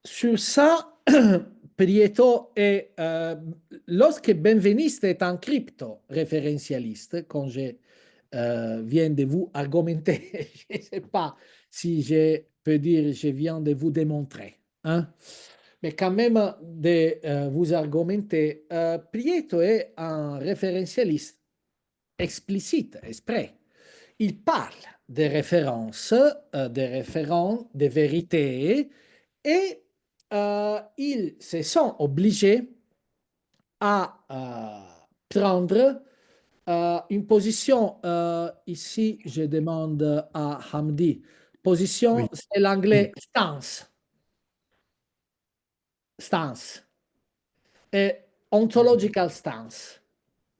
Sur ça, Prieto est, lorsque Benveniste est un crypto-référentialiste, comme je viens de vous argumenter, je ne sais pas si je peux dire je viens de vous démontrer, hein? Mais quand même de vous argumenter, Prieto est un référentialiste explicite, exprès. Il parle des références, des référents, des vérités, et ils se sont obligés à prendre une position. Ici, je demande à Hamdi. Position, Oui. c'est l'anglais stance. Stance. Et ontological stance.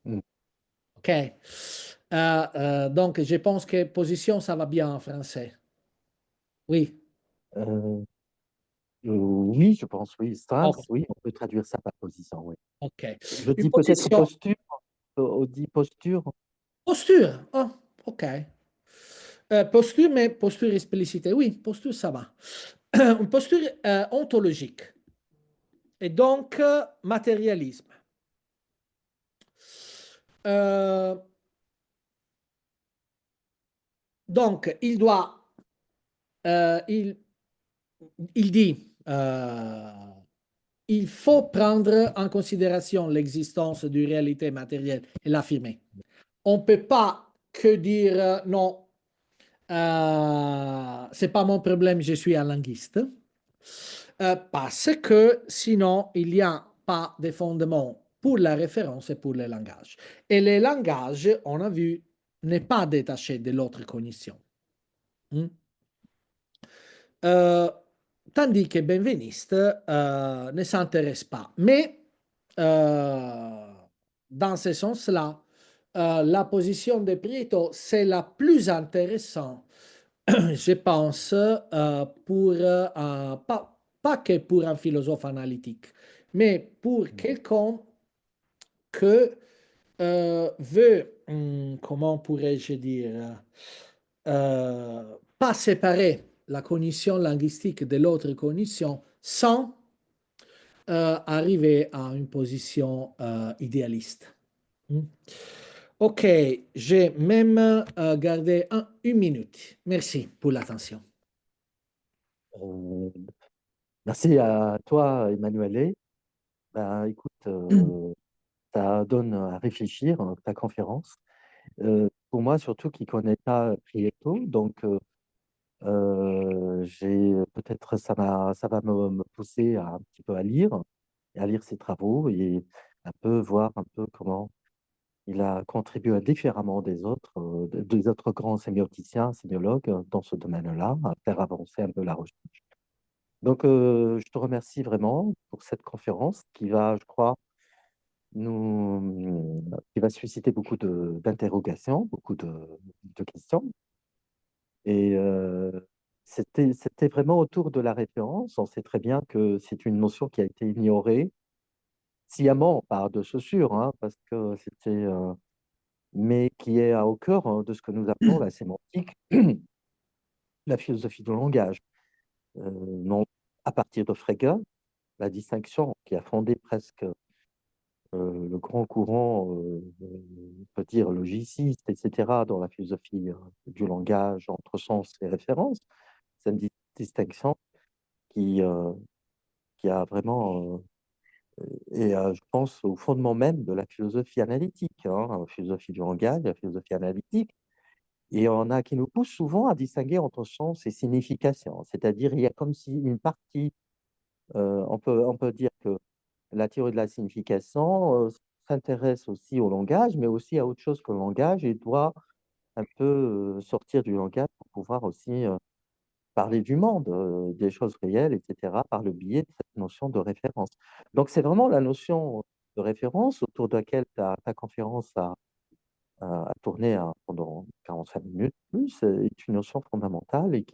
Mm. OK. Donc, je pense que position, ça va bien en français. Oui. Euh, oui, je pense, oui. OK. Stance, oui, on peut traduire ça par position, oui. OK. Je Une dis peut-être position, posture, on dit posture. posture. Oh, OK. Posture, mais posture explicitée. Oui, posture, ça va. Une posture ontologique. Et donc, matérialisme. Euh, donc, il dit, il faut prendre en considération l'existence d'une réalité matérielle et l'affirmer. On ne peut pas que dire non, c'est pas mon problème, je suis un linguiste. Parce que sinon, il n'y a pas de fondement pour la référence et pour le langage. Et le langage, on a vu, n'est pas détaché de l'autre cognition. Mm? Tandis que Benveniste ne s'intéresse pas. Mais dans ce sens-là, la position de Prieto, c'est la plus intéressante, je pense, pour, pas que pour un philosophe analytique, mais pour quelqu'un que veut, comment pourrais-je dire, pas séparer la cognition linguistique de l'autre cognition sans arriver à une position idéaliste. Mm. Ok, j'ai même gardé une minute. Merci pour l'attention. Euh, Merci à toi, Emmanuel. Ben, écoute, ça donne à réfléchir, ta conférence. Pour moi, surtout qui ne connaît pas Prieto, donc j'ai peut-être ça va me pousser un petit peu à lire ses travaux et un peu voir un peu comment il a contribué différemment des autres grands sémioticiens, sémiologues dans ce domaine-là, à faire avancer un peu la recherche. Donc, je te remercie vraiment pour cette conférence qui va, je crois, qui va susciter beaucoup d'interrogations, beaucoup de questions. Et c'était vraiment autour de la référence. On sait très bien que c'est une notion qui a été ignorée sciemment par de Saussure, hein, parce que mais qui est au cœur de ce que nous appelons la sémantique, la philosophie du langage. Non, à partir de Frege, la distinction qui a fondé presque le grand courant, on peut dire logiciste, etc., dans la philosophie du langage entre sens et référence, c'est une distinction qui, euh, qui a vraiment, je pense, au fondement même de la philosophie analytique, hein, la philosophie du langage, la philosophie analytique. Et on a qui nous pousse souvent à distinguer entre sens et signification. C'est-à-dire, il y a comme si une partie, on peut dire que la théorie de la signification s'intéresse aussi au langage, mais aussi à autre chose que le langage et doit un peu sortir du langage pour pouvoir aussi parler du monde, des choses réelles, etc., par le biais de cette notion de référence. Donc, c'est vraiment la notion de référence autour de laquelle ta conférence a tourné pendant 45 minutes plus, est une notion fondamentale et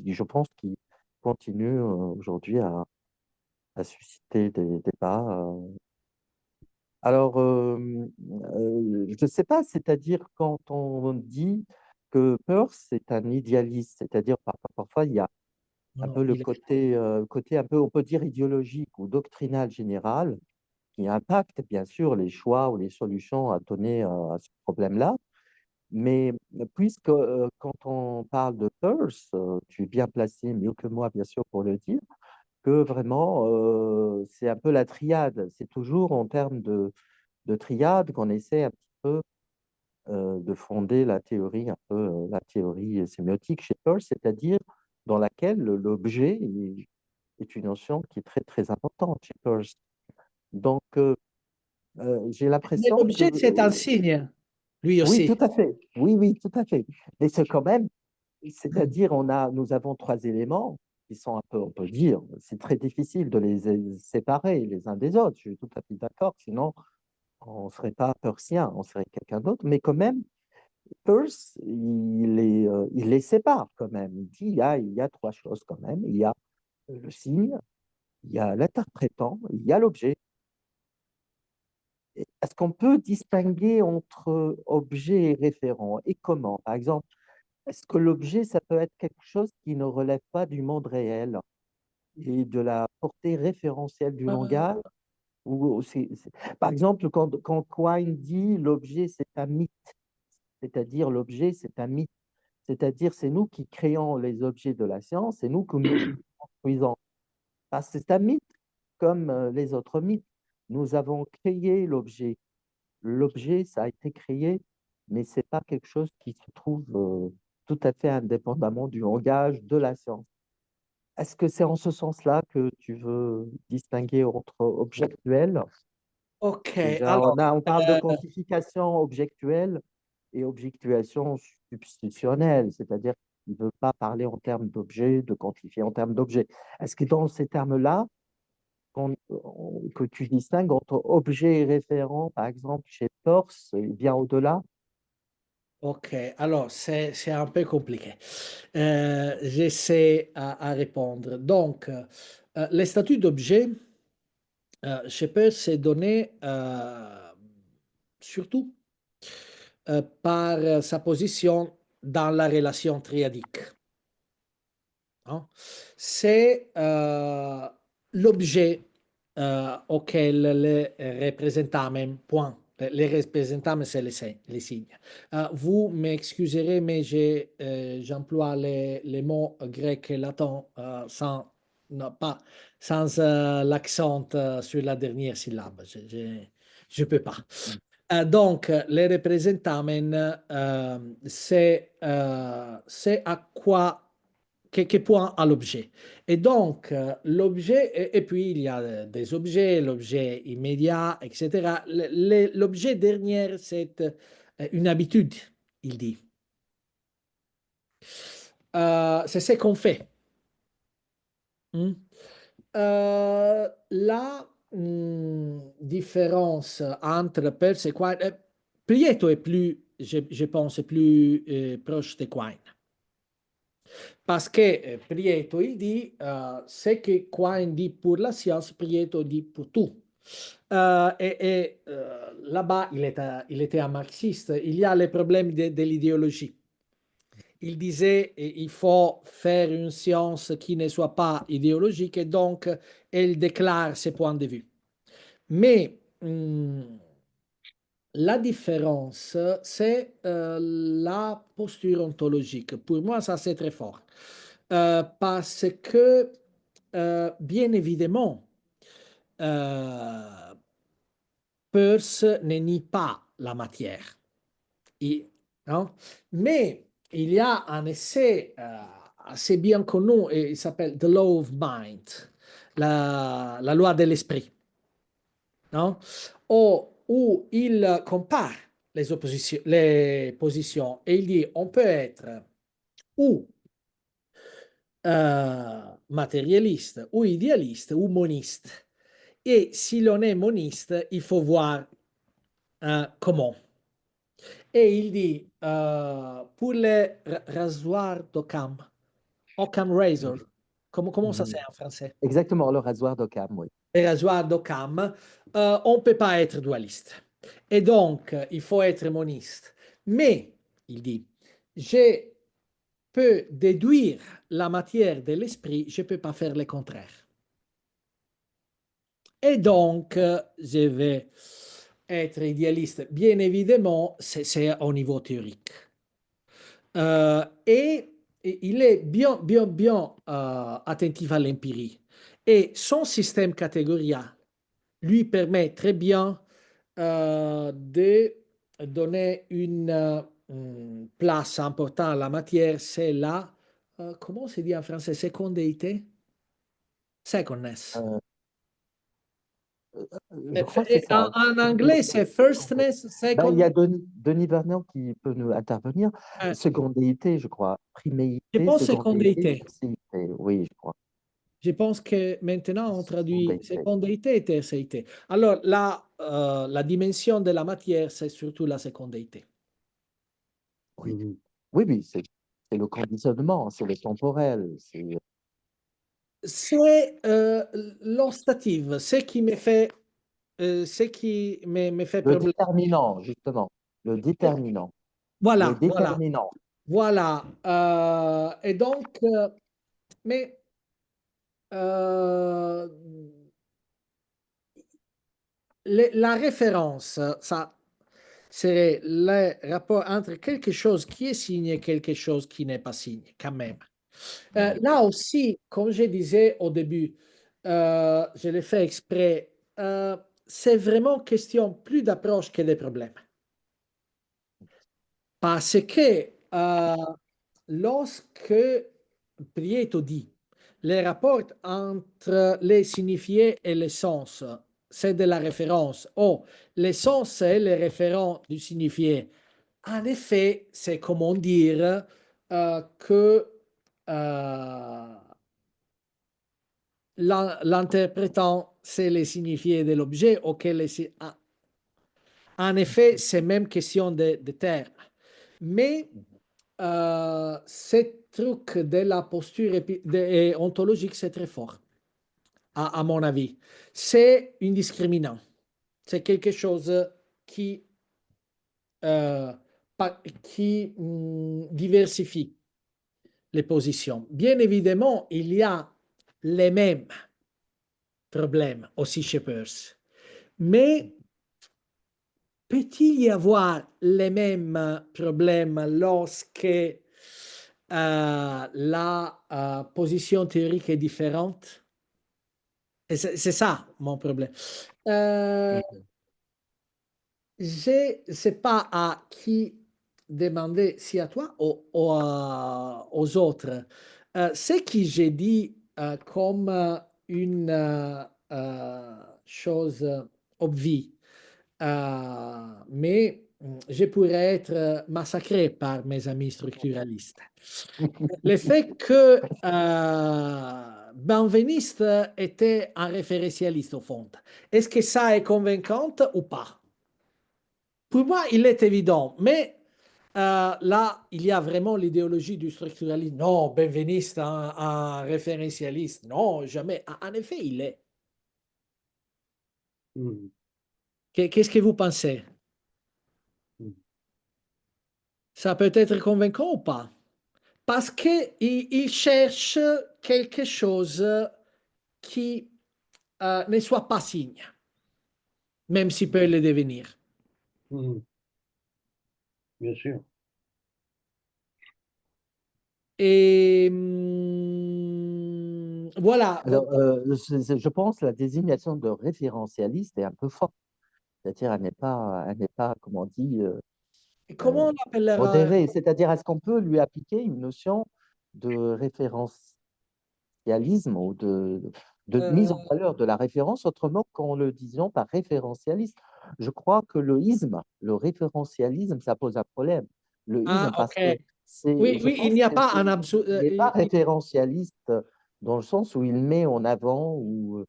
je pense, qui continue aujourd'hui à susciter des débats. Alors, je ne sais pas, c'est-à-dire quand on dit que Peirce est un idéaliste, c'est-à-dire parfois il y a Non, un non, peu le côté un peu, on peut dire idéologique ou doctrinal général, qui impacte bien sûr les choix ou les solutions à donner à ce problème-là. Mais puisque quand on parle de Peirce, tu es bien placé, mieux que moi bien sûr pour le dire, que vraiment c'est un peu la triade. C'est toujours en termes de triade qu'on essaie un petit peu de fonder la théorie, un peu la théorie sémiotique chez Peirce, c'est-à-dire dans laquelle l'objet est une notion qui est très très importante chez Peirce. Donc j'ai mais l'impression que l'objet, c'est un signe, lui oui, tout aussi. à fait. Oui, oui, tout à fait. Mais c'est quand même, c'est-à-dire nous avons trois éléments qui sont un peu, on peut dire, c'est très difficile de les séparer les uns des autres. Je suis tout à fait d'accord. Sinon, on ne serait pas Peircien, on serait quelqu'un d'autre. Mais quand même, Peirce, il les sépare quand même. Il dit il y a trois choses quand même. Il y a le signe, il y a l'interprétant, il y a l'objet. Est-ce qu'on peut distinguer entre objet et référent et comment? Par exemple, est-ce que l'objet, ça peut être quelque chose qui ne relève pas du monde réel et de la portée référentielle du Euh, langage? Par exemple, quand Quine dit l'objet, c'est un mythe, c'est-à-dire l'objet, c'est un mythe. C'est-à-dire, c'est nous qui créons les objets de la science, c'est nous que nous construisons. C'est un mythe comme les autres mythes. Nous avons créé l'objet. L'objet, ça a été créé, mais ce n'est pas quelque chose qui se trouve tout à fait indépendamment du langage de la science. Est-ce que c'est en ce sens-là que tu veux distinguer entre objectuel? ok, Déjà, alors, on parle de quantification objectuelle et objectuation substitutionnelle, c'est-à-dire qu'il ne veut pas parler en termes d'objet, de quantifier en termes d'objet. Est-ce que dans ces termes-là, que tu distingues entre objet et référent, par exemple, chez Peirce, et bien au-delà? ok, alors c'est un peu compliqué. J'essaie à répondre. Donc, les statuts d'objet, chez Peirce, c'est donné surtout par sa position dans la relation triadique. Hein. C'est l'objet auquel le représentamen, point. Les représentamen, c'est les signes. Vous m'excuserez, mais j'emploie les mots grecs et latins sans, non, pas, sans l'accent sur la dernière syllabe. Je peux pas. Donc, les représentamen, c'est à quoi che point à l'objet. Et donc, l'objet, et puis il y a des objets, l'objet immédiat, etc. L'objet dernier, c'est une habitude, il dit. C'est ce qu'on fait. Hmm. La différence entre Peirce et Quine, Prieto est plus, je pense, plus proche de Quine. Parce que Prieto, il dit, ce que Quine dit pour la science, Prieto dit pour tout. Là-bas, il était un marxiste. Il y a les problèmes de l'idéologie. Il disait il faut faire une science qui ne soit pas idéologique et donc il déclare ses points de vue. Mais la différence, c'est la posture ontologique. Pour moi, ça c'est très fort. Parce que, bien évidemment, Peirce ne nie pas la matière. Non? Mais il y a un essai assez bien connu, et il s'appelle The Law of Mind, la loi de l'esprit, non? Où il compare les positions et il dit on peut être ou matérialiste, ou idéaliste, ou moniste. Et si l'on est moniste, il faut voir comment. Et il dit, pour les rasoirs d'Occam, Occam Razor, comment ça c'est en français? Exactement, le rasoir d'Occam, oui. Les rasoirs d'Occam, on ne peut pas être dualiste. Et donc, il faut être moniste. Mais, il dit, je peux déduire la matière de l'esprit, je ne peux pas faire le contraire. Et donc, je vais être idéaliste. Bien évidemment, c'est au niveau théorique. Et il est bien attentif à l'empirie. Et son système catégorial lui permet très bien de donner une place importante à la matière. C'est la, comment on se dit en français, secondité? Secondness. Je crois que c'est ça. En anglais, c'est firstness, Ben, il y a second. Denis Vernon qui peut nous intervenir. Secondéité, je crois. Je Priméité, pense secondéité, secondité. tertiéité. Oui, je crois. Je pense que maintenant on traduit Secondéité. secondité et tertiéité. Alors, la dimension de la matière, c'est surtout la secondité. Oui, oui, c'est le conditionnement, c'est le temporel. C'est l'ostative, ce qui me fait Le problème. déterminant, justement. Le déterminant. Le Voilà, voilà, déterminant. voilà. Et donc, mais euh, la référence, ça serait le rapport entre quelque chose qui est signé et quelque chose qui n'est pas signé, quand même. Là aussi, comme je disais au début, je l'ai fait exprès, c'est vraiment question plus d'approche que des problèmes. Parce que lorsque Prieto dit les rapports entre les signifiés et les sens, c'est de la référence, ou les sens et les référents du signifié, en effet, c'est comment dire que l'interprétant, c'est les signifiés de l'objet, en effet, c'est même question de termes. Mais ce truc de la posture ontologique, c'est très fort, à mon avis. C'est une discriminant. C'est quelque chose qui, euh, diversifie les positions. Bien évidemment, il y a les mêmes problèmes aussi chez Peirce. Mais peut-il y avoir les mêmes problèmes lorsque la position théorique est différente? C'est ça mon problème. Je ne sais pas à qui demander, si à toi ou aux autres. Ce que j'ai dit comme une chose obvie, mais je pourrais être massacré par mes amis structuralistes. Le fait que Benveniste était un référentialiste au fond, est-ce que ça est convaincant ou pas? Pour moi, il est évident, mais là, il y a vraiment l'idéologie du structuralisme. Non, benveniste, un référentialiste. Non, jamais. En effet, il est. Mm. Qu'est-ce que vous pensez? Mm. Ça peut être convaincant ou pas? Parce qu'il cherche quelque chose qui ne soit pas signe, même s'il peut le devenir. Mm. Bien sûr. Et voilà. Alors, je pense la désignation de référentialiste est un peu forte. C'est-à-dire, elle n'est pas, comment on dit, Comment on l'appellera? modérée. C'est-à-dire, est-ce qu'on peut lui appliquer une notion de référentialisme ou de mise en euh, valeur de la référence autrement qu'en le disant par référentialiste? Je crois que le isme, le référentialisme, ça pose un problème. Le isme, parce que ok. Oui, je oui, il pense n'y a que pas un absolu. il n'est pas référentialiste dans le sens où il met en avant ou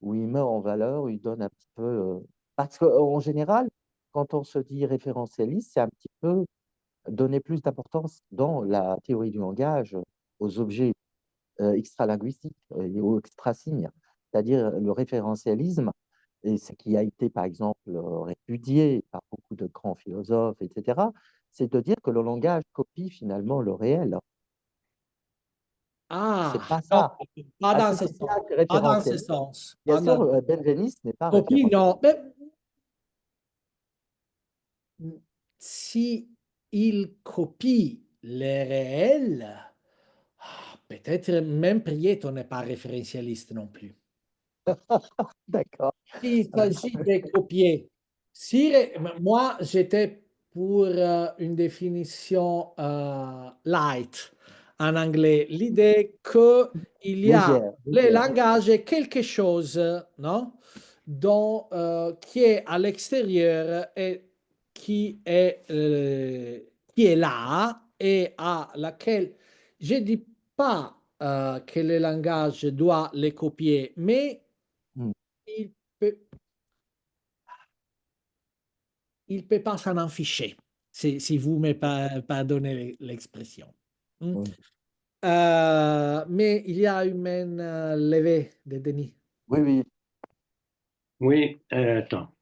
où il met en valeur, où il donne un petit peu. Parce qu'en général, quand on se dit référentialiste, c'est un petit peu donner plus d'importance dans la théorie du langage aux objets extralinguistiques et aux extrasignes. C'est-à-dire le référentialisme, et ce qui a été par exemple répudié par beaucoup de grands philosophes, etc., c'est de dire que le langage copie finalement le réel. C'est Ah, pas non, ça. pas Ah, dans si, ce c'est sens. ça, que Pas dans ce référentiel. sens. Bien sûr, Benveniste n'est pas Copie, non. référentiel. Mais si il copie les réels, peut-être même Prieto n'est pas référentialiste non plus. D'accord. Il s'agit de copier. Si, moi, j'étais pour une définition light en anglais. L'idée qu'il y a Légère, le légère. langage est quelque chose, non? Qui est à l'extérieur et qui est là et à laquelle je ne dis pas que le langage doit les copier, mais Mm. il peut, il peut pas s'en ficher, si vous me pardonnez l'expression. Mm. Oui, Mais il y a une main levée de Denis. oui, oui. Oui, attends.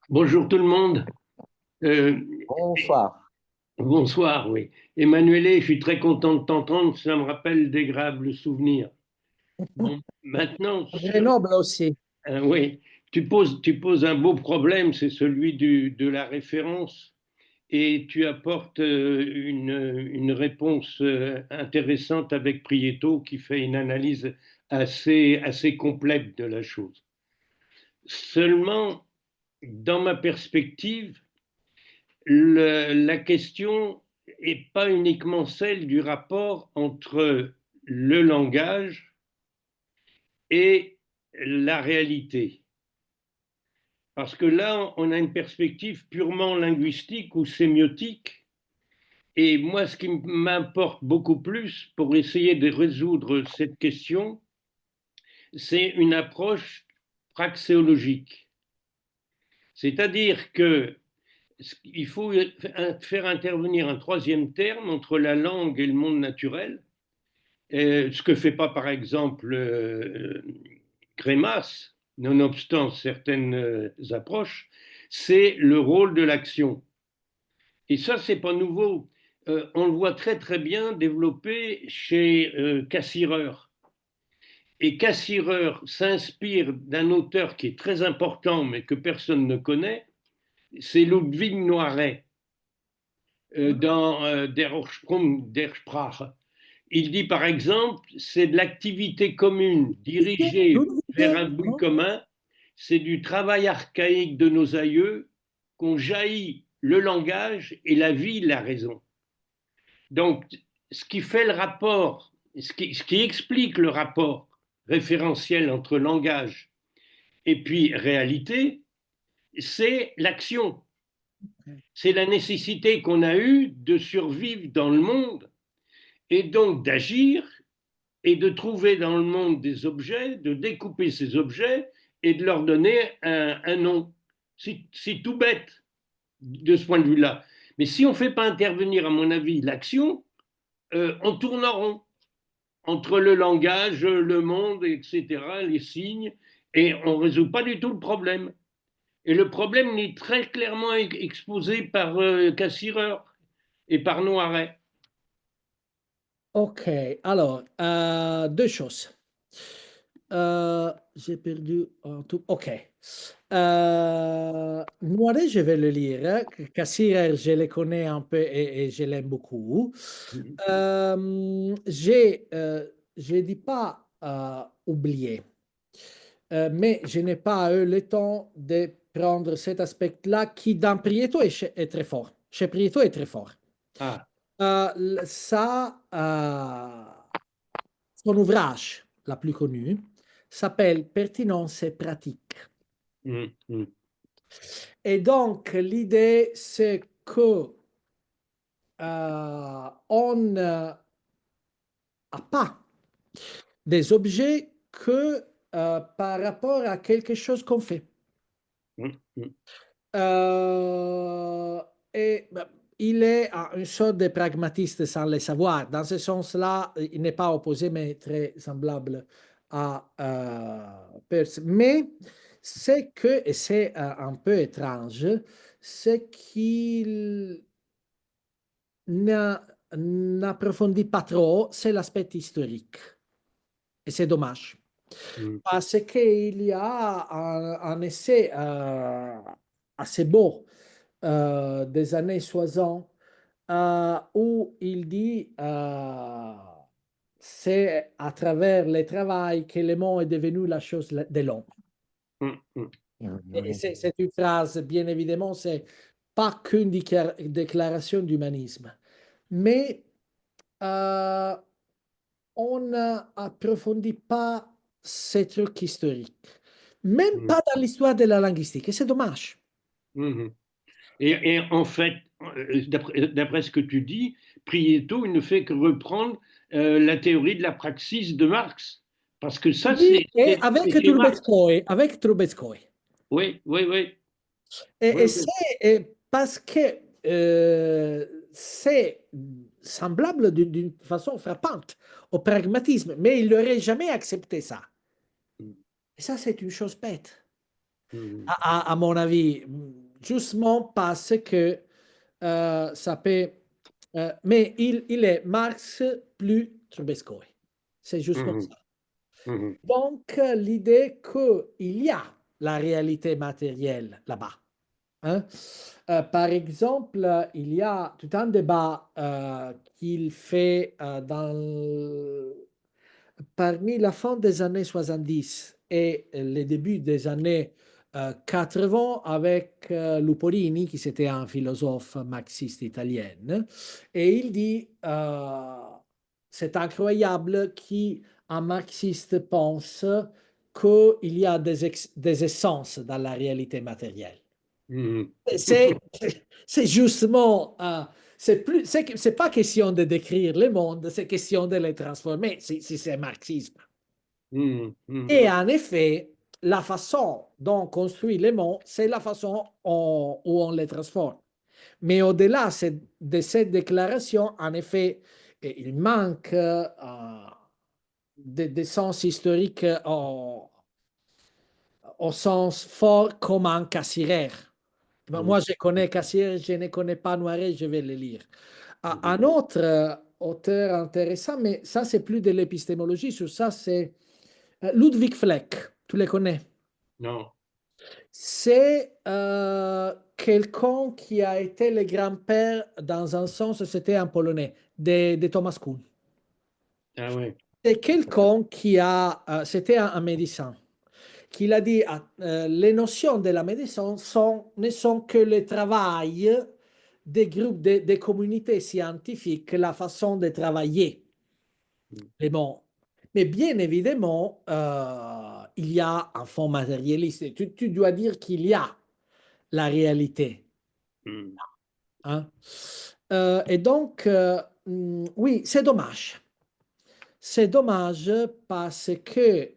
Bonjour tout le monde. Euh, Bonsoir. Bonsoir, oui. Emmanuel, je suis très content de t'entendre, ça me rappelle d'agréables souvenirs. Bon, maintenant, Grenoble aussi. oui, tu poses un beau problème, c'est celui de la référence, et tu apportes une réponse intéressante avec Prieto qui fait une analyse assez complète de la chose. Seulement, dans ma perspective, la question n'est pas uniquement celle du rapport entre le langage et la réalité. Parce que là, on a une perspective purement linguistique ou sémiotique. Et moi, ce qui m'importe beaucoup plus pour essayer de résoudre cette question, c'est une approche praxéologique. C'est-à-dire que il faut faire intervenir un troisième terme entre la langue et le monde naturel, ce que fait pas par exemple Crémas, nonobstant certaines approches, c'est le rôle de l'action. Et ça, c'est pas nouveau. On le voit très très bien développé chez Cassirer. Et Cassirer s'inspire d'un auteur qui est très important, mais que personne ne connaît, c'est Ludwig Noiret. Dans Der Ursprung der Sprache. Il dit par exemple, c'est de l'activité commune dirigée vers un but commun, c'est du travail archaïque de nos aïeux qu'ont jailli le langage et la vie, la raison. Donc, ce qui fait le rapport, ce qui explique le rapport référentiel entre langage et puis réalité, c'est l'action. C'est la nécessité qu'on a eue de survivre dans le monde et donc d'agir et de trouver dans le monde des objets, de découper ces objets et de leur donner un nom. C'est tout bête de ce point de vue-là. Mais si on ne fait pas intervenir, à mon avis, l'action, on tourne en rond entre le langage, le monde, etc., les signes, et on ne résout pas du tout le problème. Et le problème est très clairement exposé par Cassirer et par Noiret. Ok, alors, deux choses. J'ai perdu un tout. Ok. Noiret, je vais le lire, hein. Cassirer, je le connais un peu et je l'aime beaucoup. Je ne dis pas oublier, mais je n'ai pas eu le temps de prendre cet aspect-là qui, dans Prieto, est très fort. Chez Prieto, est très fort. Ah, Ça, son ouvrage la plus connue s'appelle Pertinence et pratique. Et donc, l'idée, c'est que on n'a pas des objets que par rapport à quelque chose qu'on fait. Euh, et ben, il est une sorte de pragmatiste sans le savoir. Dans ce sens-là, il n'est pas opposé, mais très semblable à Peirce. Mais c'est que, et c'est un peu étrange, c'est qu'il n'approfondit pas trop, c'est l'aspect historique. Et c'est dommage. Parce qu'il y a un essai assez beau des années 60 où il dit c'est à travers le travail que le monde est devenu la chose de l'homme. Et c'est une phrase, bien évidemment, c'est pas qu'une déclaration d'humanisme, mais on n'approfondit pas ces trucs historiques, même pas dans l'histoire de la linguistique, et c'est dommage. Et en fait, d'après ce que tu dis, Prieto, il ne fait que reprendre la théorie de la praxis de Marx. Parce que ça, Oui, et c'est chez Marx. Avec Trubetskoy. Oui, oui, oui. Et, Oui, et oui. c'est parce que c'est semblable d'une façon frappante au pragmatisme, mais il n'aurait jamais accepté ça. Et ça, c'est une chose bête, à mon avis, justement parce que ça peut. Mais il est Marx plus Trubetskoy. C'est justement ça. Donc, l'idée qu'il y a la réalité matérielle là-bas. Hein. Par exemple, il y a tout un débat qu'il fait parmi la fin des années 70 et le début des années 80 avec Luporini, qui était un philosophe marxiste italien. Et il dit, c'est incroyable qu'un marxiste pense qu'il y a des essences dans la réalité matérielle. C'est c'est justement, c'est pas question de décrire le monde, c'est question de le transformer, si c'est marxisme. Et en effet, la façon dont on construit les mondes, c'est la façon où on les transforme. Mais au-delà de cette déclaration, en effet, il manque de sens historique au sens fort comme un Cassirer. Moi, je connais Cassirer, je ne connais pas Noiret, je vais le lire. Un autre auteur intéressant, mais ça, c'est plus de l'épistémologie, sur ça, c'est Ludwig Fleck. Tu le connais? Non. C'est quelqu'un qui a été le grand-père, dans un sens, c'était un Polonais, de Thomas Kuhn. Ah ouais. C'est quelqu'un qui c'était un médecin, qui a dit les notions de la médecine ne sont que le travail des groupes, des communautés scientifiques, la façon de travailler les mots. Mais bien évidemment, il y a un fond matérialiste. Tu dois dire qu'il y a la réalité. Hein. Et donc, oui, c'est dommage. C'est dommage parce que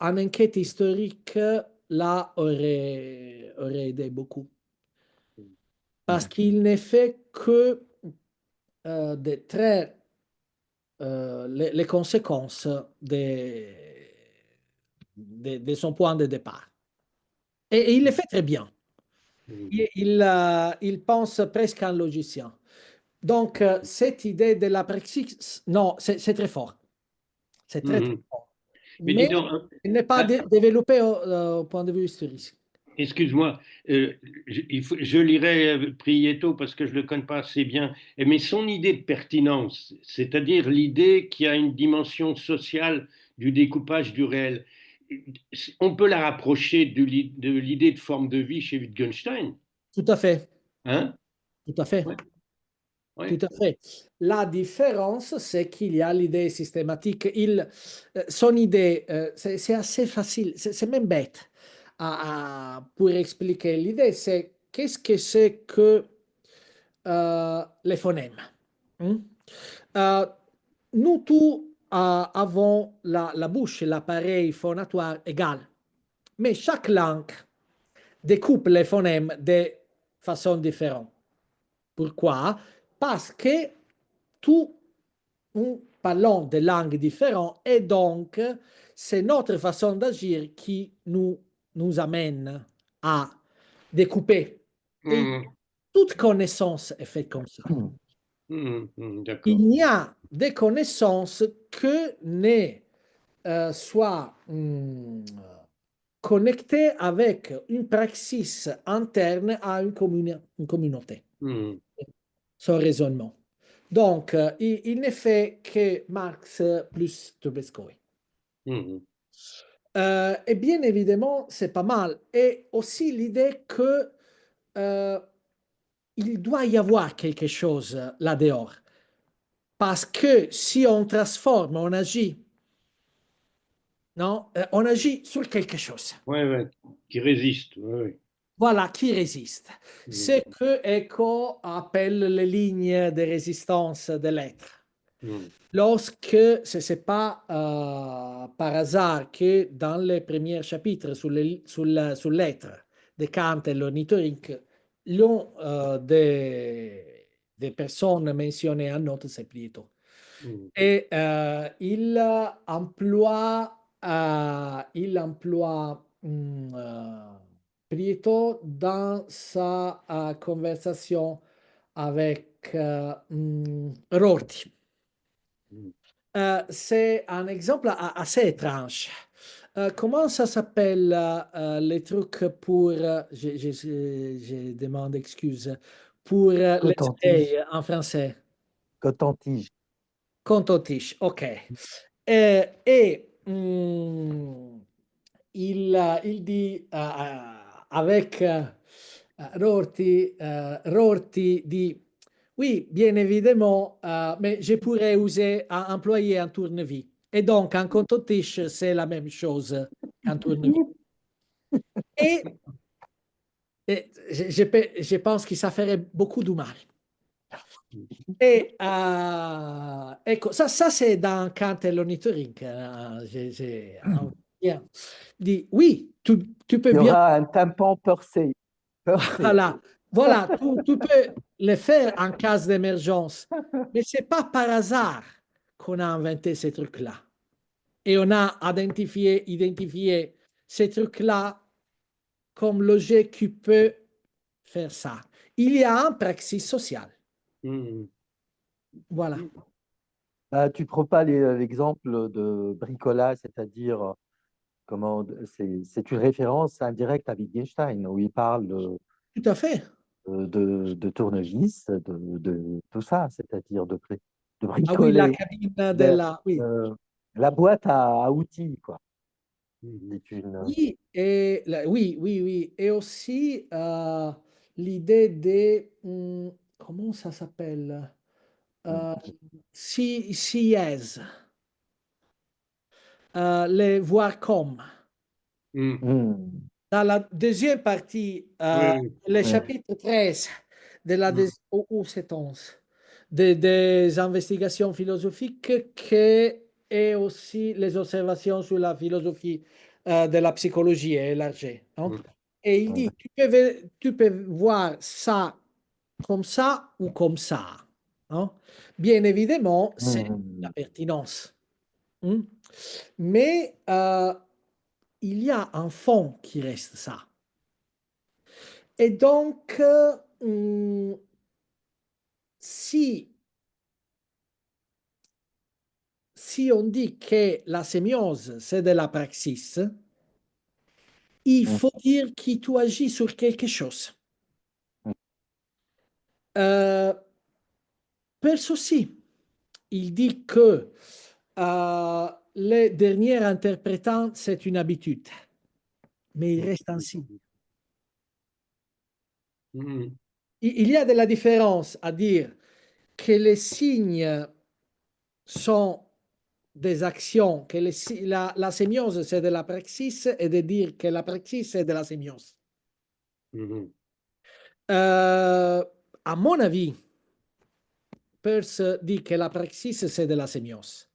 une enquête historique là aurait aidé beaucoup. parce qu'il ne fait que de traire les conséquences de son point de départ. Et il le fait très bien. Il pense presque en logicien. Donc, cette idée de la praxis, non, c'est très fort. C'est très, très fort. Mais dis Mais donc, il n'est pas développé au point de vue historique. excuse-moi, je lirai Prieto parce que je ne le connais pas assez bien, mais son idée de pertinence, c'est-à-dire l'idée qu'il y a une dimension sociale du découpage du réel, on peut la rapprocher de l'idée de forme de vie chez Wittgenstein, Tout à fait. hein? Tout à fait. Ouais, Tout ouais. à fait. La différence, c'est qu'il y a l'idée systématique. Son idée, c'est assez facile, c'est même bête pour expliquer. L'idée, c'est qu'est-ce que c'est que les phonèmes. Hein? Euh, Nous tous avons la bouche, l'appareil phonatoire égal, mais chaque langue découpe les phonèmes de façon différente. Pourquoi? Parce que tout nous parlons de langues différentes et donc c'est notre façon d'agir qui nous amène à découper. Et toute connaissance est faite comme ça. D'accord. Il n'y a des connaissances que ne soient connectées avec une praxis interne à une communauté. Son raisonnement. Donc, il ne fait que Marx plus Trubetskoy. Et bien évidemment, c'est pas mal. Et aussi l'idée que il doit y avoir quelque chose là-dehors. Parce que si on transforme, on agit, non? On agit sur quelque chose. Ouais, ouais, qui résiste. Ouais, ouais. Voilà, qui résiste. Ce que Eco appelle les lignes de résistance de l'être. Lorsque ce n'est pas par hasard que dans les premiers chapitres sur l'être de Kant et l'ornithorique, l'un des personnes mentionnées en note, c'est Prieto. Et il emploie Prieto dans sa conversation avec Rorty. C'est un exemple assez étrange. Comment ça s'appelle les trucs pour, je demande excuse, pour les Coton-tige. oreilles en français? Coton-tige. Coton-tige, ok. Et il dit avec Rorty dit oui, bien évidemment, mais je pourrais user employer un tournevis. Et donc, un coton-tige, c'est la même chose qu'un tournevis. Et, je pense que ça ferait beaucoup de mal. Et ecco, ça c'est dans Kant et l'ornithorynque. Bien. Dit, oui, tu peux Il y bien. aura un tympan percé. Percé. Voilà, tu peux le faire en cas d'émergence. Mais ce n'est pas par hasard qu'on a inventé ces trucs-là. Et on a identifié ces trucs-là comme l'objet qui peut faire ça. Il y a un praxis social. Voilà. Tu ne prends pas l'exemple de bricolage, c'est-à-dire comment c'est une référence indirecte à Wittgenstein, où il parle Tout à fait. de tournevis, de tout ça, c'est-à-dire de Ah oui, la bricoler cabine de le- la. Oui, la boîte à outils, quoi. C'est une. oui, et, oui, oui, oui. Et aussi l'idée de. Comment ça s'appelle? Siez. Les voir comme. Dans la deuxième partie, le chapitre 13 de la ou c'est 11, des investigations philosophiques que, et aussi les observations sur la philosophie de la psychologie élargie. Hein? Et il dit, tu peux voir ça comme ça ou comme ça. Hein. Bien évidemment, c'est la Mhm. pertinence. Hein. Mais il y a un fond qui reste ça. Et donc, si, si on dit que la sémiose, c'est de la praxis, il Mhm. faut dire que tu agis sur quelque chose. Perso aussi, il dit que les derniers interprétants, c'est une habitude, mais il reste ainsi. Mhm. Il y a de la différence à dire que les signes sont des actions, que la sémiose c'est de la praxis et de dire que la praxis c'est de la sémiose. Mhm. À mon avis, Peirce dit que la praxis c'est de la sémiose.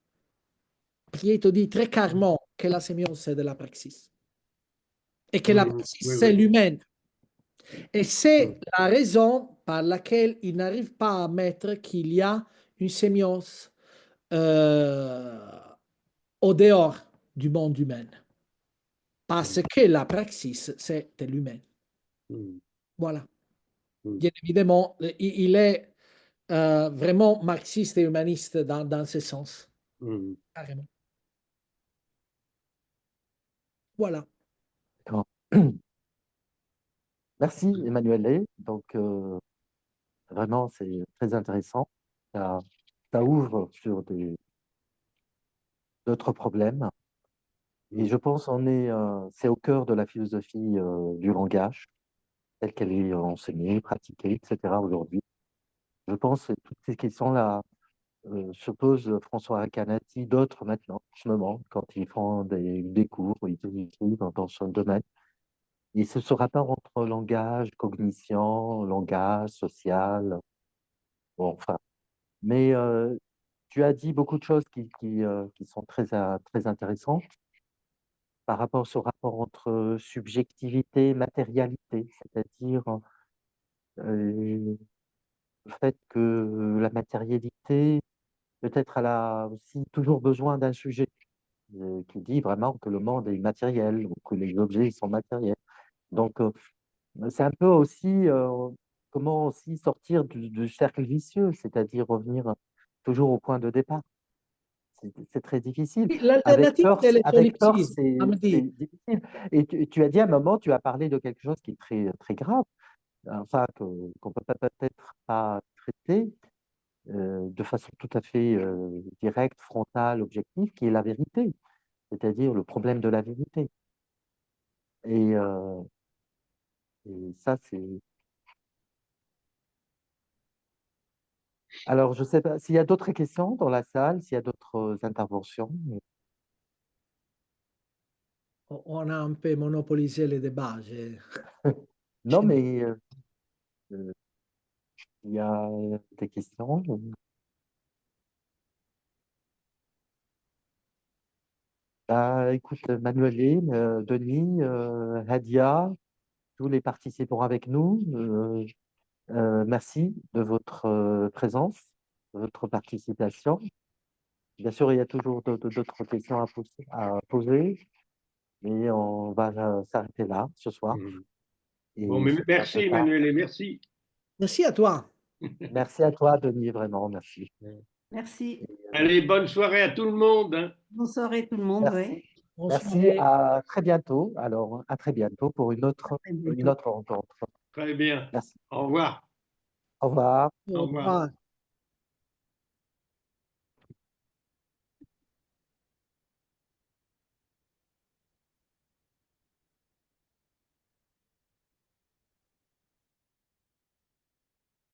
Prieto dit très clairement que la sémiose c'est de la praxis et que la Mhm. praxis Oui, c'est oui. l'humain. Et c'est Mhm. la raison par laquelle il n'arrive pas à mettre qu'il y a une sémiose euh, au dehors du monde humain. Parce que la praxis, c'est l'humain. Mhm. Voilà. Mhm. Bien évidemment, il est vraiment marxiste et humaniste dans ce sens. Mhm. Carrément. Voilà. D'accord. Merci, Emmanuel. Donc, vraiment, c'est très intéressant. Ça, ça ouvre sur d'autres problèmes. Et je pense c'est au cœur de la philosophie du langage, telle qu'elle est enseignée, pratiquée, etc. aujourd'hui. Je pense que toutes ces questions-là se posent François Recanati, d'autres maintenant, en ce moment, quand ils font des cours, ils écrivent dans ce domaine. Et ce rapport entre langage, cognition, langage, social, bon, enfin. Mais tu as dit beaucoup de choses qui sont très intéressantes par rapport à ce rapport entre subjectivité et matérialité, c'est-à-dire le fait que la matérialité, peut-être, elle a aussi toujours besoin d'un sujet qui dit vraiment que le monde est matériel ou que les objets sont matériels. Donc, c'est un peu aussi comment aussi sortir du cercle vicieux, c'est-à-dire revenir toujours au point de départ. C'est très difficile. L'alternative, c'est le Avec Peirce, solipsisme, à me c'est dire. difficile. Et tu as dit à un moment, tu as parlé de quelque chose qui est très grave, enfin, qu'on ne peut peut-être pas traiter de façon tout à fait directe, frontale, objective, qui est la vérité, c'est-à-dire le problème de la vérité. Et, et ça, c'est... Alors, je ne sais pas s'il y a d'autres questions dans la salle, s'il y a d'autres interventions. On a un peu monopolisé les débats. Non, mais euh, il y a des questions. Bah, écoute, Manuel, Denis, Hadia, tous les participants avec nous, merci de votre présence, de votre participation. Bien sûr, il y a toujours d'autres questions à poser, mais on va s'arrêter là ce soir. Mhm. Bon, Et mais ce sera merci sympa. Emmanuel, et merci. Merci à toi. Merci à toi, Denis, vraiment, merci. Merci. Allez, bonne soirée à tout le monde. Hein. Bonne soirée tout le monde. Merci. Ouais. Merci, Bonsoir. à très bientôt. Alors, à très bientôt pour À très une bientôt. autre rencontre. Très bien. Merci. Au revoir. Au revoir. Au Au revoir. revoir.